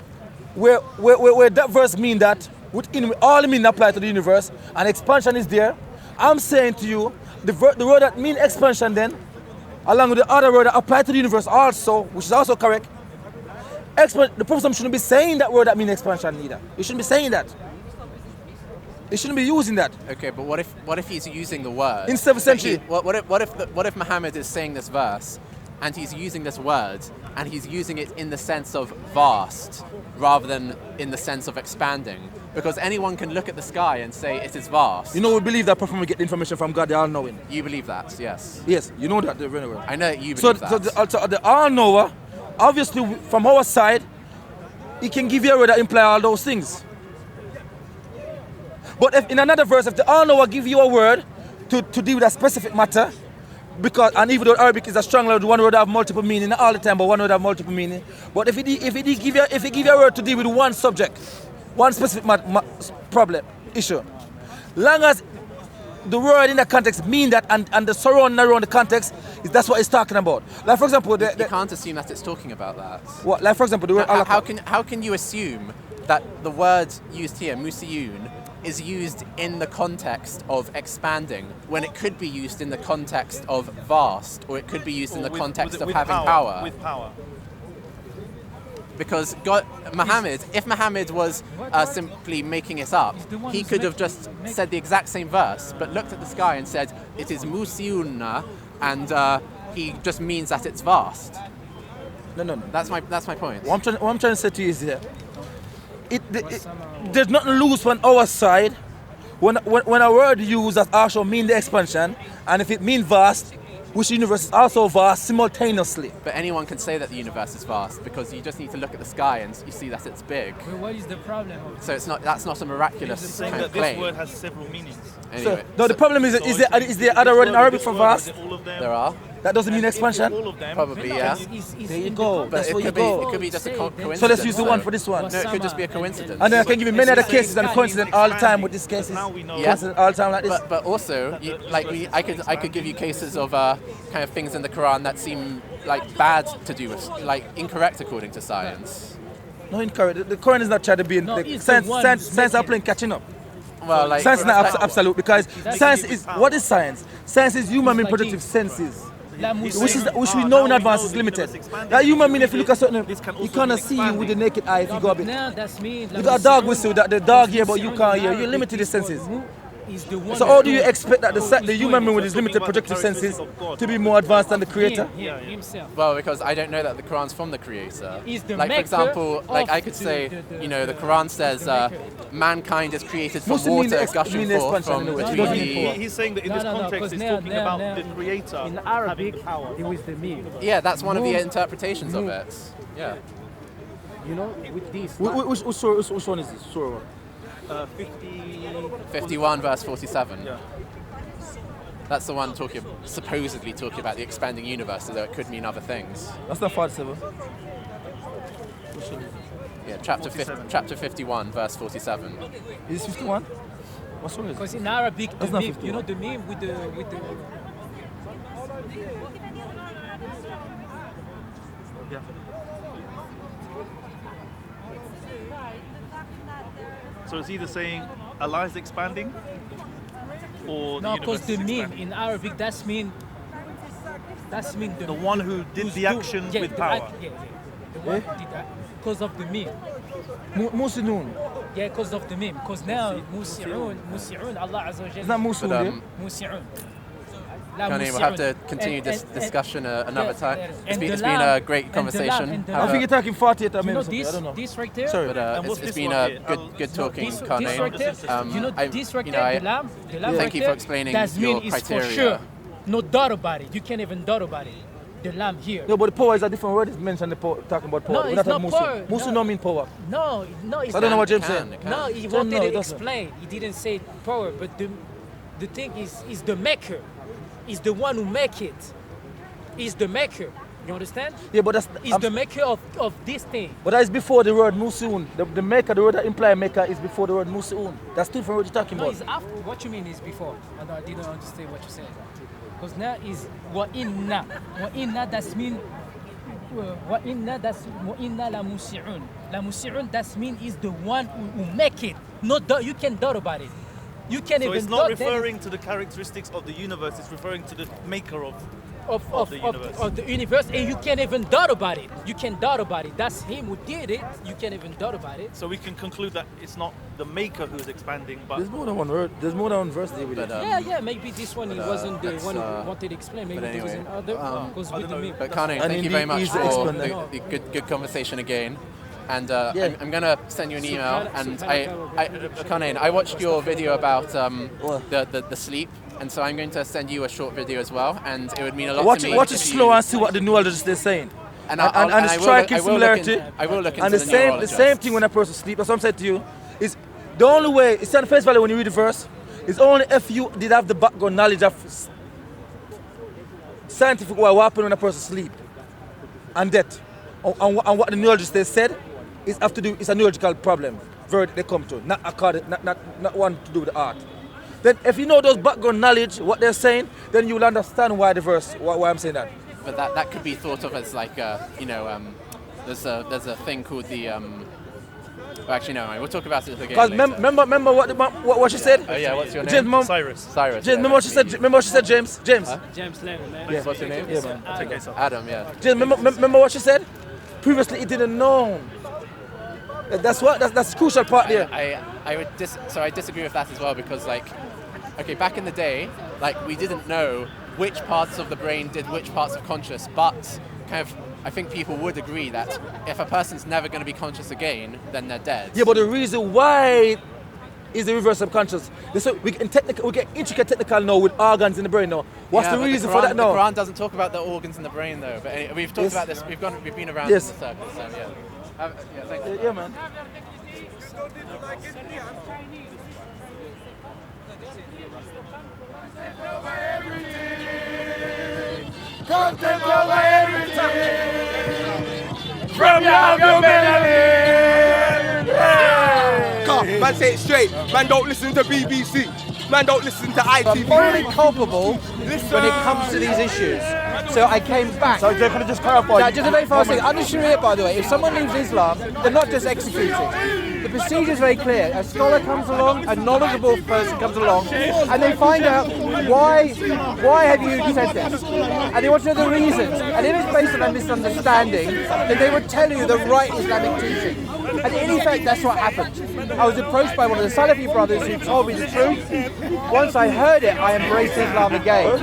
that verse mean that within all the meaning apply to the universe and expansion is there. I'm saying to you, the word that mean expansion then, along with the other word that apply to the universe also, which is also correct. The Prophet shouldn't be saying that word that mean expansion either. He shouldn't be saying that. He shouldn't be using that. Okay, but what if he's using the word in 7th century? What if Muhammad is saying this verse, and he's using this word, and he's using it in the sense of vast, rather than in the sense of expanding? Because anyone can look at the sky and say it is vast. You know, we believe that Prophet will get information from God, the All-Knowing. You believe that, yes. Yes, you know that. I know that you believe that. So the All-Knower, obviously, from our side, he can give you a word that imply all those things. But if in another verse, if the All-Knower give you a word to deal with a specific matter, and even though Arabic is a strong word, one word have multiple meaning, not all the time, but one word have multiple meaning. But if he give you a word to deal with one subject, one specific problem, issue, long as the word in the context mean that, and the surrounding around the context, that's what it's talking about. Like for example, you can't assume that it's talking about that. What? Like for example, the word how can you assume that the word used here, musiyun, is used in the context of expanding when it could be used in the context of vast, or it could be used in the context of having power? With power. Because if Muhammad was simply making it up, he could have just said the exact same verse, but looked at the sky and said, it is musiuna, and he just means that it's vast. No. That's my point. What I'm trying to say to you is here, there's nothing loose on our side. When a word used that also mean the expansion, and if it means vast, which the universe is also vast simultaneously. But anyone can say that the universe is vast because you just need to look at the sky and you see that it's big. Well, what is the problem? So that's not a miraculous saying kind that of claim. this word has several meanings. Anyway, No, the problem is there other word in Arabic for vast? There are. That doesn't mean expansion? Probably, yeah. There you go. But That's it where you could be. go. It could be just a coincidence. So let's use the one for this one. No, it could just be a coincidence. And then I can give you many other cases and coincidence all the time with these cases. Yes. All the time like this. But also, I could give you cases of kind of things in the Quran that seem like bad to do with, like incorrect according to science. No, incorrect. The Quran is not trying to be. Science are playing catching up. Well, like science is not absolute because science is what is science? Science is human being productive senses. Which we know in advance is limited. That human being, if you look at something, you cannot see you with the naked eye if you go a bit. You got a dog whistle that the dog hear, but you can't hear. You're limited the senses. So how do you expect that the human being with his limited projective senses to be more advanced than the creator? Well, because I don't know that the Quran's from the creator. Like for example, like I could say, the Quran says mankind is created from water gushing forth from between the... He's saying that in this context it's talking about the creator. In Arabic, it was the mean. Yeah, that's one of the interpretations of it. Yeah. With this. Which one is this? Surah? 51 verse 47. Yeah. That's the one supposedly talking about the expanding universe, although it could mean other things. That's not 47. Yeah, chapter 51 verse 47. Is it 51? What surah is it? Because in Arabic, the meme, the meme with the Yeah. So it's either saying Allah is expanding or no, because the meme in Arabic that's mean the one who did the action with power. The one who did that because of the meme. Musinun. Yeah, because of the meme. Because now Musi'un, Allah Azza wa Jalla. It's not Musun. Musi'un. We'll have to continue this discussion another time. It's been a great conversation. I think you're talking 48 minutes. I don't know. This right there? Sorry. But it's been a good talking, Kane. This right there, this right there, the lamb thank you for explaining your criteria. For sure. No doubt about it. You can't even doubt about it. The lamb here. No, but the power is a different word. It's mentioned talking about power. No, it's not power. Musu no mean power. No, it's I don't know what James said. No, he wanted to explain. He didn't say power, but the thing is the maker. Is the one who make it. Is the maker. You understand? Yeah, but is the maker of this thing. But that is before the word musun. The maker, the word that implies maker is before the word musun. That's different what you're talking about. No, it's after. What you mean is before. I didn't understand what you said. Because now is wa'inna. Wa'inna that's mean wa'inna la musi'un. La musi'un that's mean is the one who make it. You can doubt about it. You can so even it's not referring to the characteristics of the universe, it's referring to the maker of the universe. And you can't even doubt about it. You can doubt about it. That's him who did it. You can't even doubt about it. So we can conclude that it's not the maker who's expanding, but there's more than one word. There's more than one verse there with it. Yeah. Maybe this one wasn't the one who wanted to explain. Maybe there was another. But Kane, thank you very much for the good conversation again. And I'm going to send you an email. And Kane, I watched your video about the sleep, and so I'm going to send you a short video as well. And it would mean a lot to me. Watch it slow and see what the neurologist is saying. And the striking similarity. I will look into and the same thing when a person sleeps. That's what I'm saying to you. Is the only way. It's on face value when you read the verse. Is only if you did have the background knowledge of scientific what happens when a person sleeps and death, and what the neurologist has said. It's have to do. It's a neurological problem. Verdict they come to, not one to do with the art. Then, if you know those background knowledge, what they're saying, then you'll understand why the verse, why I'm saying that. But that could be thought of as like, there's a thing called the. Well, actually, no, we'll talk about it again. Because remember what she said. Oh yeah, what's your name? James, Cyrus. James, remember what she said. Remember what she said, James. James Lennon, man. Yeah. What's your name? Yeah, man. Adam. Yeah. James, remember what she said. previously he didn't know. That's the crucial part there. I disagree with that as well, because like, okay, back in the day, like we didn't know which parts of the brain did which parts of conscious, but kind of I think people would agree that if a person's never going to be conscious again, then they're dead. Yeah, but the reason why is the reverse subconscious. We get intricate technical now with organs in the brain now. What's the reason for that now? The Quran doesn't talk about the organs in the brain though. But anyway, we've talked about this. We've been around in the circle. So yeah. Yeah, thank you. Yeah, man. ContentCOE everything from your melody. Man, say it straight. Man, don't listen to BBC. Man, don't listen to ITV. Morally culpable when it comes to these issues. So I came back. So can I just clarify? Yeah, just a very fast thing. Under Sharia, by the way, if someone leaves Islam, they're not just executed. The procedure is very clear. A scholar comes along, a knowledgeable person comes along, and they find out why have you said this, and they want to know the reasons. And if it's based on a misunderstanding, then they would tell you the right Islamic teaching. And in effect, that's what happened. I was approached by one of the Salafi brothers who told me the truth. Once I heard it, I embraced Islam again.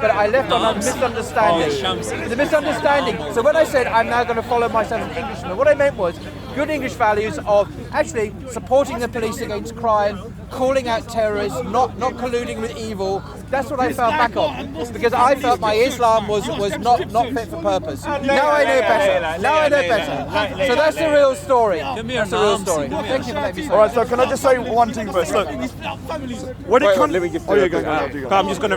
But I left on a misunderstanding. The misunderstanding. So when I said I'm now going to follow myself as an Englishman, what I meant was good English values of actually supporting the police against crime, calling out terrorists, not colluding with evil. That's what I fell back on, because I felt my Islam was not fit for purpose. Now I know better. So that's the real story. That's the real story. Thank you for letting me say. All right, so can I just say one thing first? Look, when it comes, I'm just going to